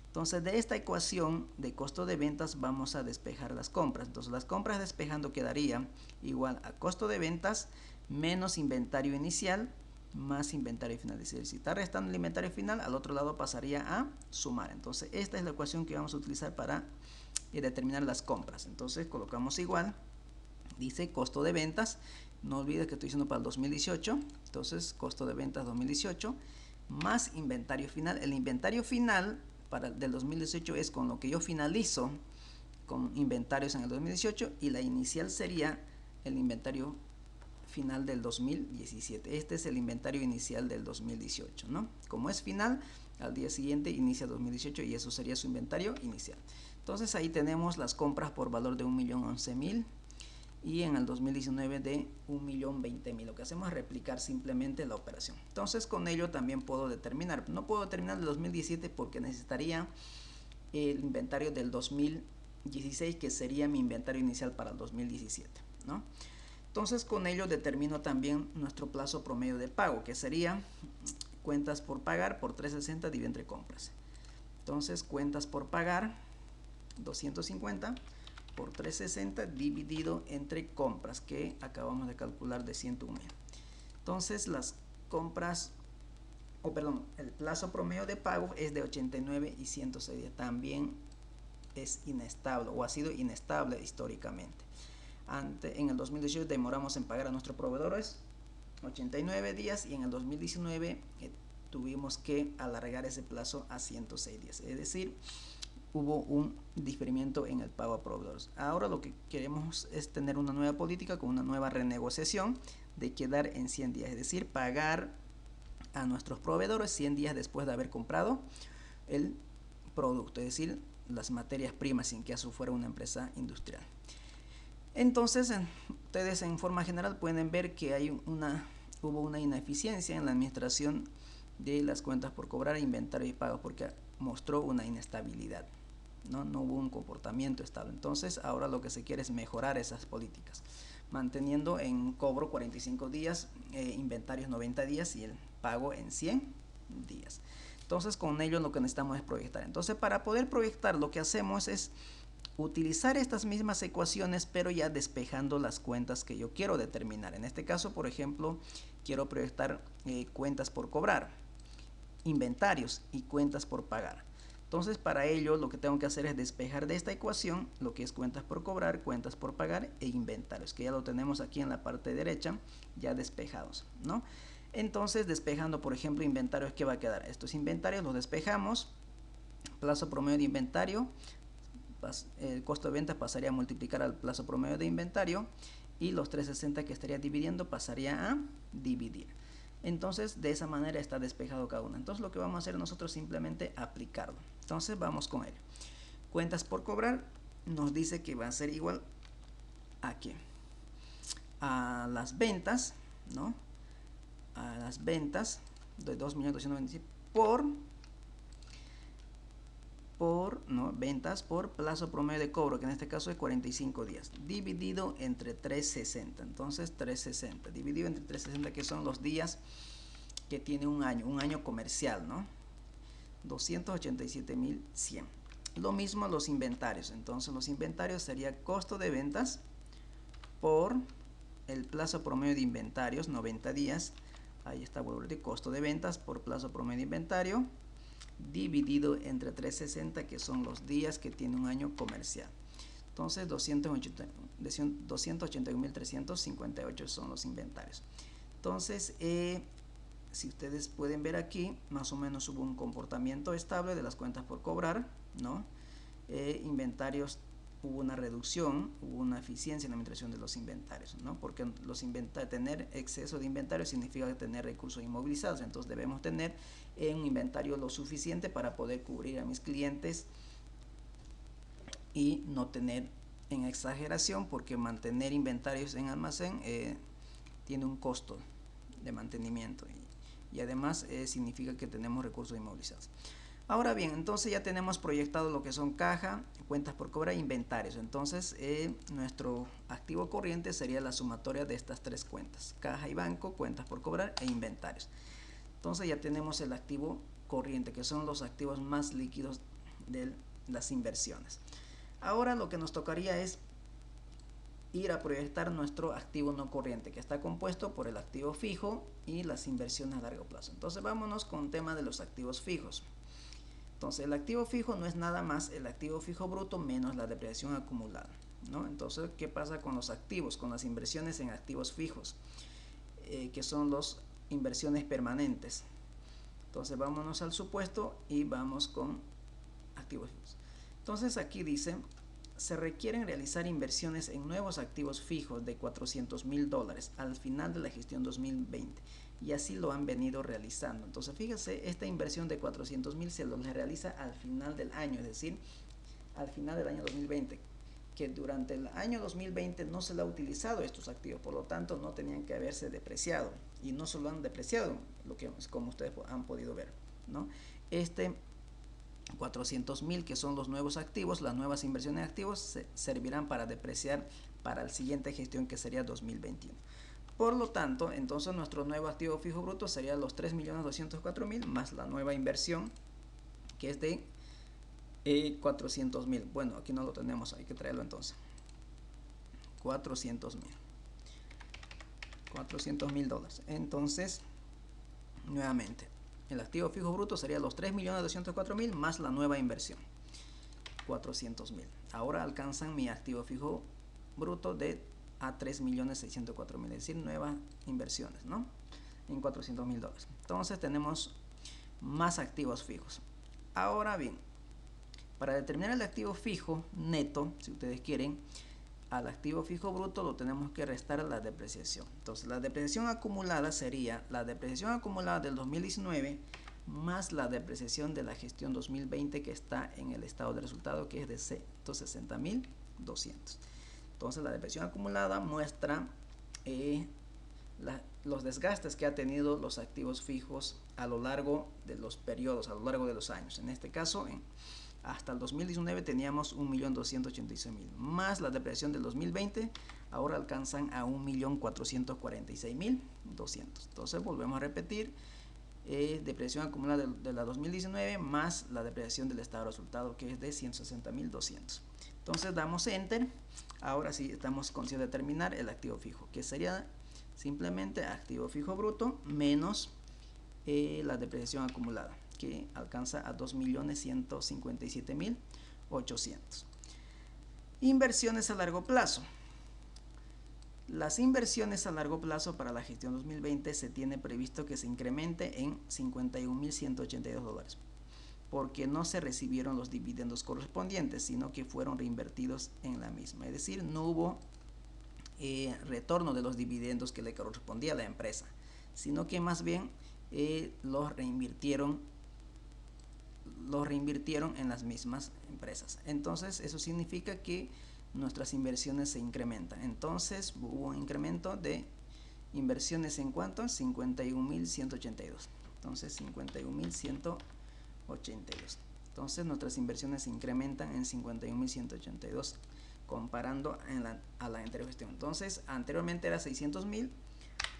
Entonces de esta ecuación de costo de ventas vamos a despejar las compras. Entonces las compras despejando quedaría igual a costo de ventas menos inventario inicial más inventario final. Es decir, si está restando el inventario final, al otro lado pasaría a sumar. Entonces esta es la ecuación que vamos a utilizar para determinar las compras. Entonces colocamos igual, dice costo de ventas, no olvides que estoy diciendo para el 2018, entonces costo de ventas 2018 más inventario final. El inventario final para el del 2018 es con lo que yo finalizo con inventarios en el 2018 y la inicial sería el inventario final del 2017. Este es el inventario inicial del 2018, ¿no? Como es final, al día siguiente inicia 2018 y eso sería su inventario inicial. Entonces ahí tenemos las compras por valor de 1.011.000 y en el 2019 de 1.020.000. Lo que hacemos es replicar simplemente la operación. Entonces con ello también puedo determinar, no puedo determinar el 2017 porque necesitaría el inventario del 2016 que sería mi inventario inicial para el 2017, ¿no? Entonces con ello determino también nuestro plazo promedio de pago, que sería cuentas por pagar por 360 dividido entre compras. Entonces cuentas por pagar 250 por 360 dividido entre compras, que acabamos de calcular de 101.000. Entonces las compras, el plazo promedio de pago es de 89 y 106 días. También es inestable o ha sido inestable históricamente. En el 2018 demoramos en pagar a nuestros proveedores 89 días y en el 2019 tuvimos que alargar ese plazo a 106 días. Es decir, hubo un diferimiento en el pago a proveedores. Ahora lo que queremos es tener una nueva política con una nueva renegociación de quedar en 100 días, es decir, pagar a nuestros proveedores 100 días después de haber comprado el producto, es decir, las materias primas, sin que eso fuera una empresa industrial. Entonces, ustedes en forma general pueden ver que hubo una ineficiencia en la administración de las cuentas por cobrar, inventario y pago, porque mostró una inestabilidad. No hubo un comportamiento estable. Entonces ahora lo que se quiere es mejorar esas políticas, manteniendo en cobro 45 días, inventarios 90 días y el pago en 100 días. Entonces con ello lo que necesitamos es proyectar. Entonces para poder proyectar lo que hacemos es utilizar estas mismas ecuaciones, pero ya despejando las cuentas que yo quiero determinar. En este caso, por ejemplo, quiero proyectar cuentas por cobrar, inventarios y cuentas por pagar. Entonces para ello lo que tengo que hacer es despejar de esta ecuación lo que es cuentas por cobrar, cuentas por pagar e inventarios, que ya lo tenemos aquí en la parte derecha ya despejados, ¿no? Entonces despejando, por ejemplo, inventarios, ¿qué va a quedar? Estos inventarios los despejamos, plazo promedio de inventario, el costo de ventas pasaría a multiplicar al plazo promedio de inventario y los 360 que estaría dividiendo pasaría a dividir. Entonces de esa manera está despejado cada una. Entonces lo que vamos a hacer nosotros es simplemente aplicarlo. Entonces vamos con ello. Cuentas por cobrar nos dice que va a ser igual a ¿qué? A las ventas, ¿no? A las ventas de 2.227.000 ventas por plazo promedio de cobro, que en este caso es 45 días, dividido entre 360. Entonces 360 dividido entre 360, que son los días que tiene un año comercial, ¿no? 287.100. Lo mismo los inventarios. Entonces los inventarios sería costo de ventas por el plazo promedio de inventarios, 90 días. Ahí está, vuelvo a decir, costo de ventas por plazo promedio de inventario dividido entre 360, que son los días que tiene un año comercial. Entonces 281.358 son los inventarios. Entonces si ustedes pueden ver aquí, más o menos hubo un comportamiento estable de las cuentas por cobrar, ¿no? Inventarios, hubo una reducción, hubo una eficiencia en la administración de los inventarios, ¿no? Porque tener exceso de inventario significa tener recursos inmovilizados. Entonces debemos tener un inventario lo suficiente para poder cubrir a mis clientes y no tener en exageración, porque mantener inventarios en almacén tiene un costo de mantenimiento y además significa que tenemos recursos inmovilizados. Ahora bien, entonces ya tenemos proyectado lo que son caja, cuentas por cobrar e inventarios. Entonces nuestro activo corriente sería la sumatoria de estas tres cuentas: caja y banco, cuentas por cobrar e inventarios. Entonces ya tenemos el activo corriente, que son los activos más líquidos de las inversiones. Ahora lo que nos tocaría es ir a proyectar nuestro activo no corriente, que está compuesto por el activo fijo y las inversiones a largo plazo. Entonces vámonos con el tema de los activos fijos. Entonces el activo fijo no es nada más el activo fijo bruto menos la depreciación acumulada, ¿no? Entonces, ¿qué pasa con los activos, con las inversiones en activos fijos? Que son las inversiones permanentes. Entonces vámonos al supuesto y vamos con activos fijos. Entonces aquí dice: se requieren realizar inversiones en nuevos activos fijos de $400,000 al final de la gestión 2020, y así lo han venido realizando. Entonces fíjese, esta inversión de 400,000 se lo realiza al final del año, es decir, al final del año 2020, que durante el año 2020 no se le ha utilizado estos activos, por lo tanto no tenían que haberse depreciado, y no solo han depreciado, lo que como ustedes han podido ver, ¿no? 400,000, que son los nuevos activos, las nuevas inversiones en activos, servirán para depreciar para la siguiente gestión, que sería 2021. Por lo tanto, entonces nuestro nuevo activo fijo bruto sería los 3.204.000 más la nueva inversión, que es de 400,000. Bueno, aquí no lo tenemos, hay que traerlo entonces. 400,000 dólares. Entonces, nuevamente, el activo fijo bruto sería los 3.204.000 más la nueva inversión, 400,000. Ahora alcanzan mi activo fijo bruto a 3.604.000, es decir, nuevas inversiones, ¿no? En 400,000 dólares. Entonces tenemos más activos fijos. Ahora bien, para determinar el activo fijo neto, si ustedes quieren, al activo fijo bruto lo tenemos que restar la depreciación. Entonces la depreciación acumulada sería la depreciación acumulada del 2019 más la depreciación de la gestión 2020, que está en el estado de resultado, que es de 160.200. Entonces la depreciación acumulada muestra los desgastes que ha tenido los activos fijos a lo largo de los periodos, a lo largo de los años. En este caso, hasta el 2019 teníamos 1.286.000, más la depreciación del 2020, ahora alcanzan a 1.446.200. Entonces volvemos a repetir, depreciación acumulada de la 2019 más la depreciación del estado de resultado, que es de 160.200. Entonces damos enter. Ahora sí estamos conscientes de determinar el activo fijo, que sería simplemente activo fijo bruto menos la depreciación acumulada, que alcanza a 2.157.800. Inversiones a largo plazo. Las inversiones a largo plazo para la gestión 2020 se tiene previsto que se incremente en $51.182, porque no se recibieron los dividendos correspondientes, sino que fueron reinvertidos en la misma. Es decir, no hubo retorno de los dividendos que le correspondía a la empresa, sino que más bien los reinvirtieron en las mismas empresas. Entonces eso significa que nuestras inversiones se incrementan. Entonces hubo un incremento de inversiones en cuanto a 51.182. Entonces 51.182. Entonces nuestras inversiones se incrementan en 51.182 comparando a la anterior gestión. Entonces anteriormente era 600.000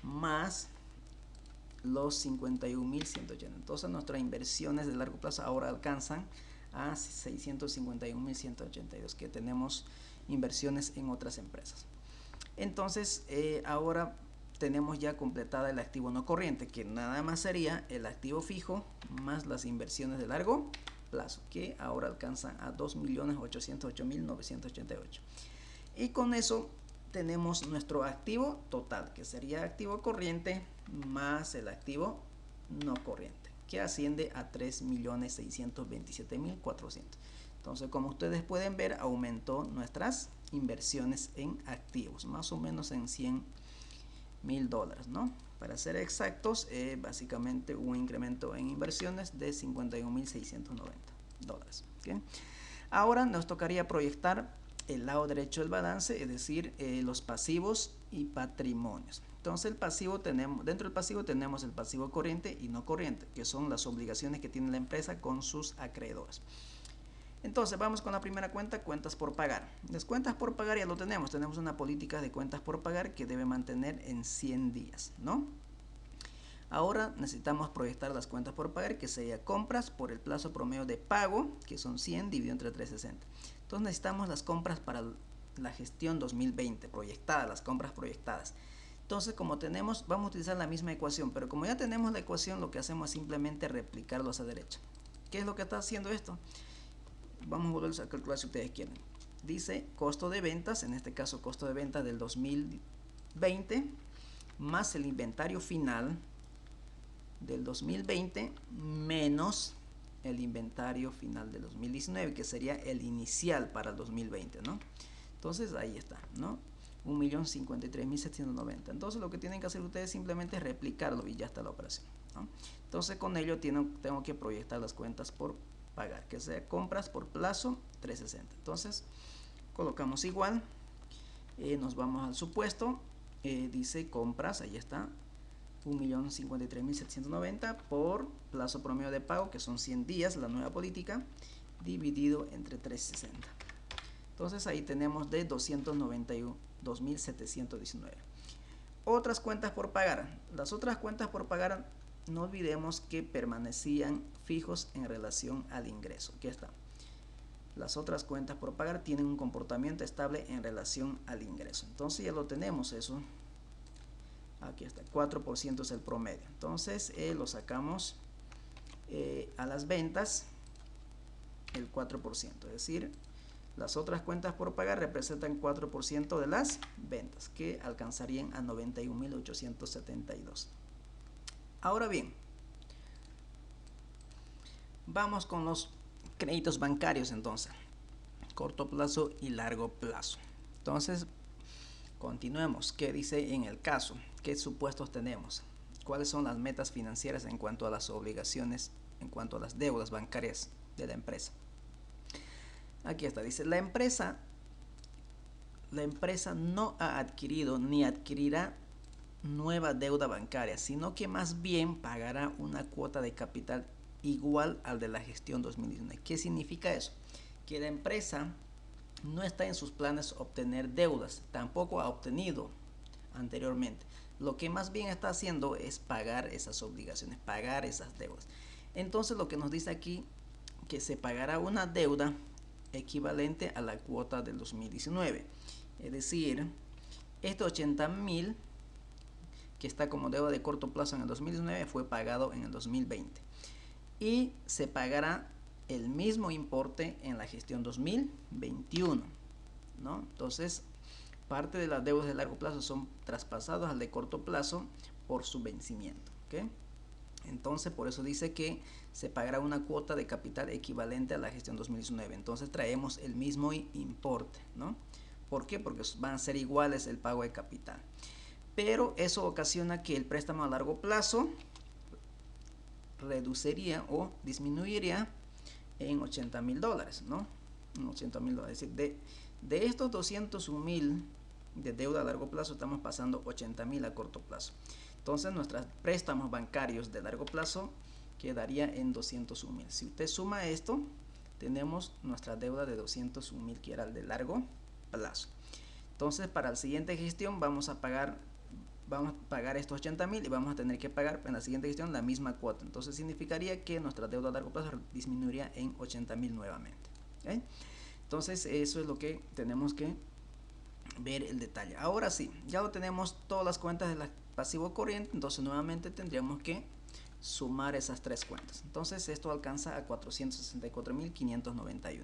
más los 51.180. Entonces nuestras inversiones de largo plazo ahora alcanzan a 651.182, que tenemos inversiones en otras empresas. Entonces ahora tenemos ya completada el activo no corriente, que nada más sería el activo fijo más las inversiones de largo plazo, que ahora alcanzan a 2.808.988. Y con eso tenemos nuestro activo total, que sería activo corriente más el activo no corriente, que asciende a 3.627.400. Entonces, como ustedes pueden ver, aumentó nuestras inversiones en activos, más o menos en $100.000, ¿no? Para ser exactos, básicamente un incremento en inversiones de $51.690. ¿Okay? Ahora nos tocaría proyectar el lado derecho del balance, es decir, los pasivos y patrimonios. Entonces el pasivo dentro del pasivo tenemos el pasivo corriente y no corriente, que son las obligaciones que tiene la empresa con sus acreedores. Entonces vamos con la primera cuenta, cuentas por pagar. Las cuentas por pagar ya lo tenemos una política de cuentas por pagar que debe mantener en 100 días, ¿no? Ahora necesitamos proyectar las cuentas por pagar, que sería compras por el plazo promedio de pago, que son 100 dividido entre 360. Entonces necesitamos las compras para la gestión 2020, proyectadas, las compras proyectadas. Entonces, como tenemos, vamos a utilizar la misma ecuación, pero como ya tenemos la ecuación, lo que hacemos es simplemente replicarlo hacia la derecha. ¿Qué es lo que está haciendo esto? Vamos a volver a calcular si ustedes quieren. Dice costo de ventas, en este caso costo de ventas del 2020, más el inventario final del 2020 menos el inventario final del 2019, que sería el inicial para el 2020, ¿no? Entonces ahí está, ¿no? 1.053.790. Entonces lo que tienen que hacer ustedes simplemente es replicarlo y ya está la operación, ¿no? Entonces con ello tengo que proyectar las cuentas por pagar, que sea compras por plazo 360. Entonces colocamos igual, nos vamos al supuesto, dice compras, ahí está, 1.053.790 por plazo promedio de pago, que son 100 días, la nueva política, dividido entre 360. Entonces ahí tenemos de 292.719. Otras cuentas por pagar. Las otras cuentas por pagar, no olvidemos que permanecían fijos en relación al ingreso. Aquí está. Las otras cuentas por pagar tienen un comportamiento estable en relación al ingreso. Entonces ya lo tenemos eso. Aquí está, 4% es el promedio. Entonces lo sacamos a las ventas, el 4%. Es decir, las otras cuentas por pagar representan 4% de las ventas, que alcanzarían a 91.872. Ahora bien, vamos con los créditos bancarios entonces, corto plazo y largo plazo. Entonces, continuemos. ¿Qué dice en el caso? ¿Qué supuestos tenemos? ¿Cuáles son las metas financieras en cuanto a las obligaciones, en cuanto a las deudas bancarias de la empresa? Aquí está, dice, la empresa no ha adquirido ni adquirirá nueva deuda bancaria, sino que más bien pagará una cuota de capital igual al de la gestión 2019. ¿Qué significa eso? Que la empresa no está en sus planes obtener deudas, tampoco ha obtenido anteriormente. Lo que más bien está haciendo es pagar esas obligaciones, pagar esas deudas. Entonces lo que nos dice aquí, que se pagará una deuda equivalente a la cuota del 2019. Es decir, este 80.000 que está como deuda de corto plazo en el 2019 fue pagado en el 2020. Y se pagará el mismo importe en la gestión 2021, ¿no? Entonces, parte de las deudas de largo plazo son traspasadas al de corto plazo por su vencimiento, ¿okay? Entonces, por eso dice que se pagará una cuota de capital equivalente a la gestión 2019. Entonces, traemos el mismo importe, ¿no? ¿Por qué? Porque van a ser iguales el pago de capital. Pero eso ocasiona que el préstamo a largo plazo reduciría o disminuiría en $80.000, ¿no? $80.000. Es decir, de estos 201.000 de deuda a largo plazo, estamos pasando 80.000 a corto plazo. Entonces, nuestros préstamos bancarios de largo plazo quedaría en 201.000. Si usted suma esto, tenemos nuestra deuda de 201.000, que era el de largo plazo. Entonces, para la siguiente gestión vamos a pagar estos 80.000 y vamos a tener que pagar en la siguiente gestión la misma cuota. Entonces significaría que nuestra deuda a largo plazo disminuiría en 80.000 nuevamente. ¿Okay? Entonces eso es lo que tenemos que ver el detalle. Ahora sí, ya lo tenemos todas las cuentas del pasivo corriente, entonces nuevamente tendríamos que sumar esas tres cuentas. Entonces esto alcanza a 464.591.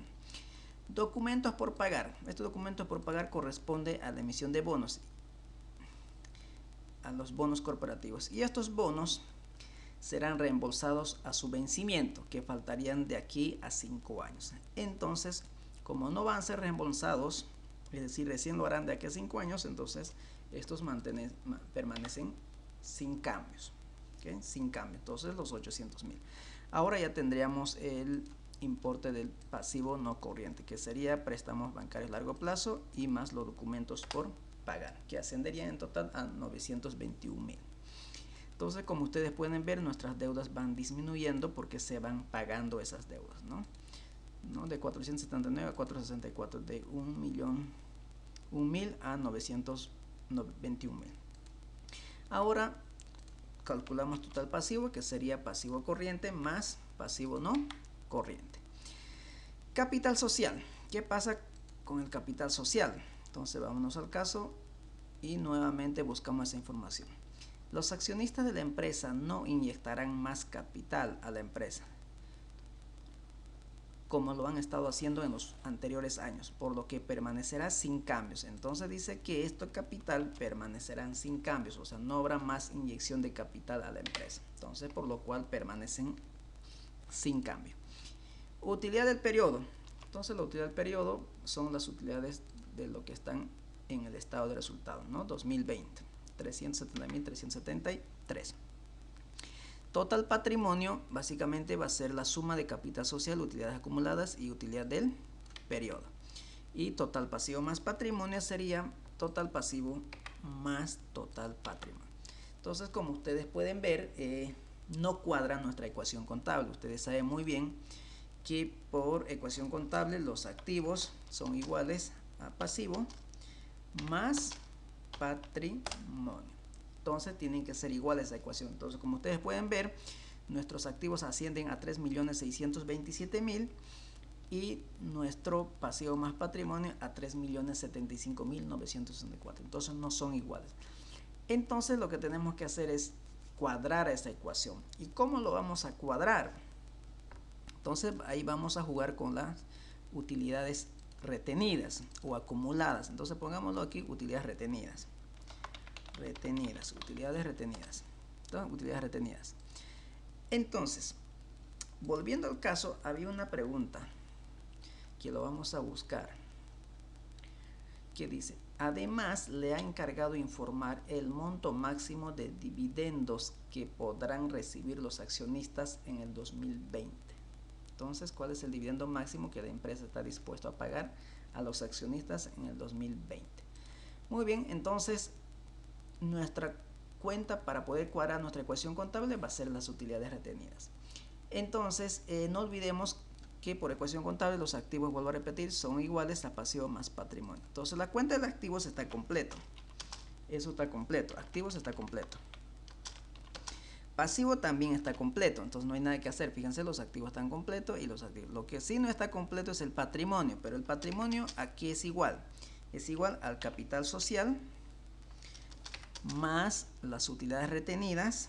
Documentos por pagar. Este documento por pagar corresponde a la emisión de bonos, a los bonos corporativos. Y estos bonos serán reembolsados a su vencimiento, que faltarían de aquí a 5 años. Entonces, como no van a ser reembolsados, es decir, recién lo harán de aquí a 5 años, entonces estos permanecen sin cambios. ¿Okay? Sin cambio. Entonces los 800.000. Ahora ya tendríamos el importe del pasivo no corriente, que sería préstamos bancarios a largo plazo y más los documentos por pagar, que ascenderían en total a 921.000. Entonces, como ustedes pueden ver, nuestras deudas van disminuyendo porque se van pagando esas deudas, ¿no? De 479 a 464, de 1.000 a 921.000. Ahora calculamos total pasivo, que sería pasivo corriente más pasivo no corriente. Capital social. ¿Qué pasa con el capital social? Entonces vámonos al caso y nuevamente buscamos esa información. Los accionistas de la empresa no inyectarán más capital a la empresa, como lo han estado haciendo en los anteriores años, por lo que permanecerá sin cambios. Entonces dice que este capital permanecerán sin cambios, o sea, no habrá más inyección de capital a la empresa. Entonces, por lo cual permanecen sin cambio. Utilidad del periodo. Entonces, la utilidad del periodo son las utilidades de lo que están en el estado de resultados, ¿no? 2020, 370.373. Total patrimonio básicamente va a ser la suma de capital social, utilidades acumuladas y utilidad del periodo. Y total pasivo más patrimonio sería total pasivo más total patrimonio. Entonces, como ustedes pueden ver, no cuadra nuestra ecuación contable. Ustedes saben muy bien que por ecuación contable los activos son iguales a pasivo más patrimonio. Entonces tienen que ser iguales a esa ecuación. Entonces, como ustedes pueden ver, nuestros activos ascienden a 3.627.000 y nuestro pasivo más patrimonio a 3.075.964. Entonces no son iguales. Entonces lo que tenemos que hacer es cuadrar esta ecuación. ¿Y cómo lo vamos a cuadrar? Entonces ahí vamos a jugar con las utilidades retenidas o acumuladas. Entonces pongámoslo aquí, utilidades retenidas. Utilidades retenidas. Entonces, utilidades retenidas. Entonces, volviendo al caso, había una pregunta que lo vamos a buscar, que dice: además le ha encargado informar el monto máximo de dividendos que podrán recibir los accionistas en el 2020. Entonces, ¿cuál es el dividendo máximo que la empresa está dispuesta a pagar a los accionistas en el 2020? Muy bien, entonces nuestra cuenta para poder cuadrar nuestra ecuación contable va a ser las utilidades retenidas. Entonces, no olvidemos que por ecuación contable los activos, vuelvo a repetir, son iguales a pasivo más patrimonio. Entonces, la cuenta de activos está completo. Eso está completo. Activos está completo. Pasivo también está completo. Entonces, no hay nada que hacer. Fíjense, los activos están completos y los activos. Lo que sí no está completo es el patrimonio. Pero el patrimonio aquí es igual. Es igual al capital social más las utilidades retenidas,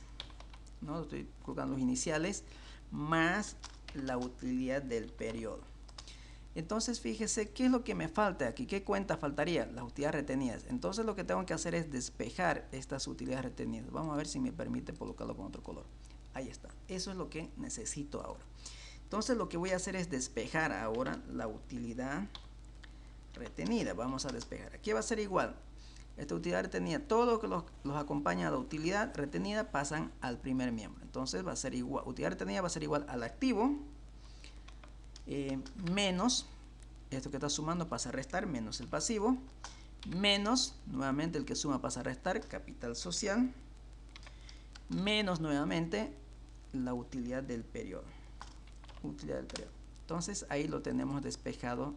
¿no? Estoy colocando los iniciales, más la utilidad del periodo. Entonces, fíjese, ¿qué es lo que me falta aquí? ¿Qué cuenta faltaría? Las utilidades retenidas. Entonces, lo que tengo que hacer es despejar estas utilidades retenidas. Vamos a ver si me permite colocarlo con otro color. Ahí está. Eso es lo que necesito ahora. Entonces, lo que voy a hacer es despejar ahora la utilidad retenida. Vamos a despejar. Aquí va a ser igual. Esta utilidad retenida, todo lo que los acompaña a la utilidad retenida pasan al primer miembro. Entonces va a ser igual, utilidad retenida va a ser igual al activo menos, esto que está sumando pasa a restar, menos el pasivo, menos, nuevamente el que suma pasa a restar, capital social, menos nuevamente la utilidad del periodo. Utilidad del periodo. Entonces ahí lo tenemos despejado,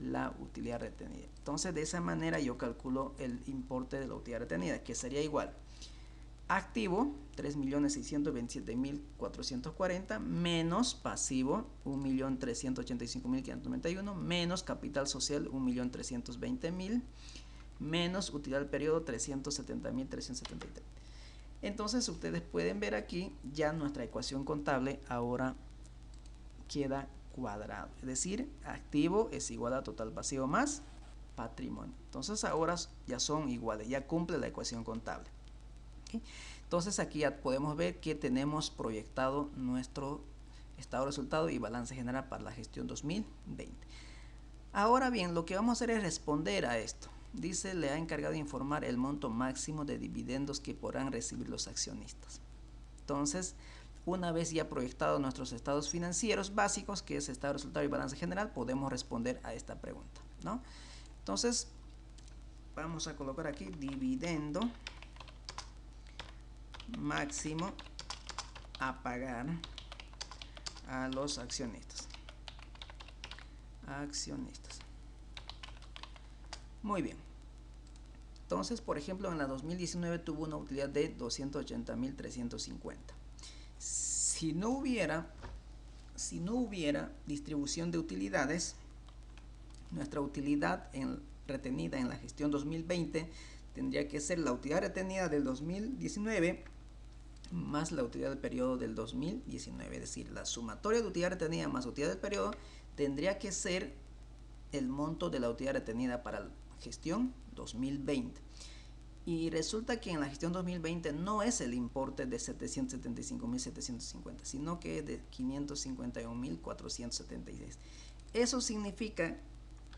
la utilidad retenida. Entonces de esa manera yo calculo el importe de la utilidad retenida, que sería igual: activo 3.627.440 menos pasivo 1.385.591 menos capital social 1.320.000 menos utilidad del periodo 370.373. Entonces ustedes pueden ver aquí ya nuestra ecuación contable ahora queda cuadrado, es decir, activo es igual a total pasivo más patrimonio. Entonces ahora ya son iguales, ya cumple la ecuación contable. ¿Okay? Entonces aquí ya podemos ver que tenemos proyectado nuestro estado de resultado y balance general para la gestión 2020. Ahora bien, lo que vamos a hacer es responder a esto. Dice, le ha encargado de informar el monto máximo de dividendos que podrán recibir los accionistas. Entonces, una vez ya proyectados nuestros estados financieros básicos, que es estado de resultado y balance general, podemos responder a esta pregunta, ¿no? Entonces, vamos a colocar aquí dividendo máximo a pagar a los accionistas. Muy bien. Entonces, por ejemplo, en la 2019 tuvo una utilidad de 280.350. Si no hubiera distribución de utilidades, nuestra utilidad retenida en la gestión 2020 tendría que ser la utilidad retenida del 2019 más la utilidad del periodo del 2019, es decir, la sumatoria de utilidad retenida más utilidad del periodo tendría que ser el monto de la utilidad retenida para la gestión 2020. Y resulta que en la gestión 2020 no es el importe de 775.750, sino que es de 551.476. Eso significa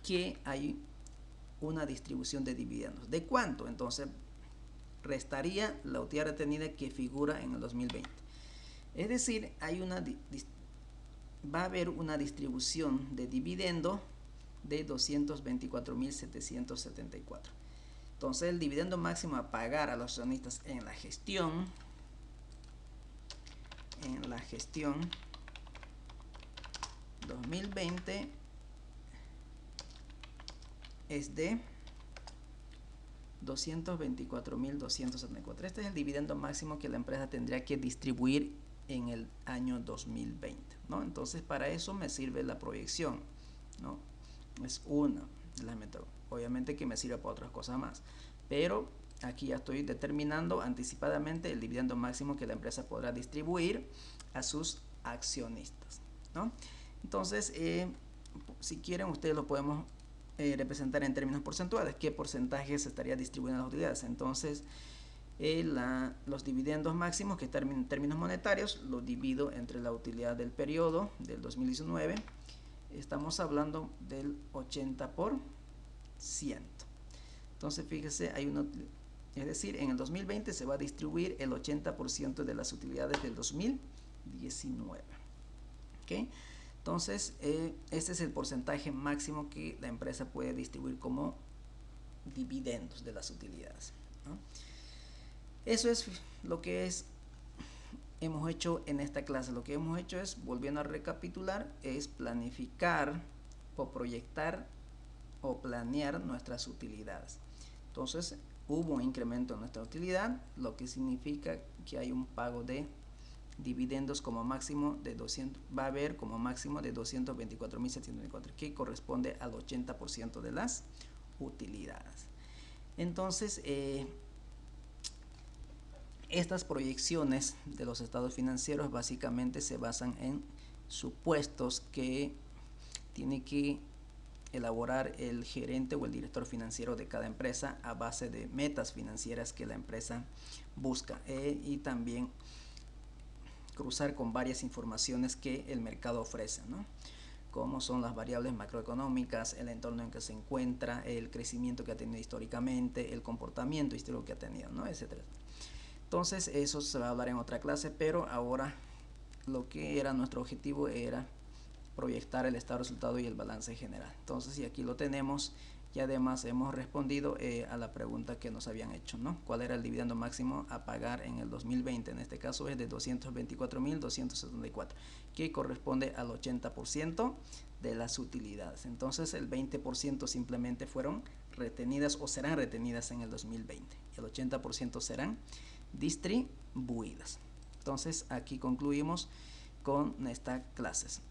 que hay una distribución de dividendos. ¿De cuánto? Entonces restaría la utilidad retenida que figura en el 2020. Es decir, va a haber una distribución de dividendo de 224.774. Entonces el dividendo máximo a pagar a los accionistas en la gestión 2020 es de 224.274. Este es el dividendo máximo que la empresa tendría que distribuir en el año 2020, ¿no? Entonces para eso me sirve la proyección, ¿no? Es una de las métodos. Obviamente que me sirve para otras cosas más, pero aquí ya estoy determinando anticipadamente el dividendo máximo que la empresa podrá distribuir a sus accionistas, ¿no? Entonces, si quieren, ustedes lo podemos representar en términos porcentuales. ¿Qué porcentaje se estaría distribuyendo las utilidades? Entonces, los dividendos máximos, que están en términos monetarios, lo divido entre la utilidad del periodo del 2019. Estamos hablando del 80%. Entonces, fíjese, es decir, en el 2020 se va a distribuir el 80% de las utilidades del 2019. ¿Okay? Entonces, este es el porcentaje máximo que la empresa puede distribuir como dividendos de las utilidades, ¿no? Eso es lo que hemos hecho en esta clase. Lo que hemos hecho es, volviendo a recapitular, es planificar o proyectar o planear nuestras utilidades. Entonces, hubo un incremento en nuestra utilidad, lo que significa que hay un pago de dividendos como máximo de 200, va a haber como máximo de 224.794, que corresponde al 80% de las utilidades. Entonces, estas proyecciones de los estados financieros básicamente se basan en supuestos que tiene que elaborar el gerente o el director financiero de cada empresa a base de metas financieras que la empresa busca, y también cruzar con varias informaciones que el mercado ofrece, ¿no? Como son las variables macroeconómicas, el entorno en que se encuentra, el crecimiento que ha tenido históricamente, el comportamiento histórico que ha tenido, ¿no? Etcétera. Entonces eso se va a hablar en otra clase, pero ahora lo que era nuestro objetivo era proyectar el estado de resultado y el balance general. Entonces, y aquí lo tenemos, y además hemos respondido a la pregunta que nos habían hecho, ¿no? ¿Cuál era el dividendo máximo a pagar en el 2020? En este caso es de 224.274, que corresponde al 80% de las utilidades. Entonces, el 20% simplemente fueron retenidas o serán retenidas en el 2020. El 80% serán distribuidas. Entonces, aquí concluimos con esta clase.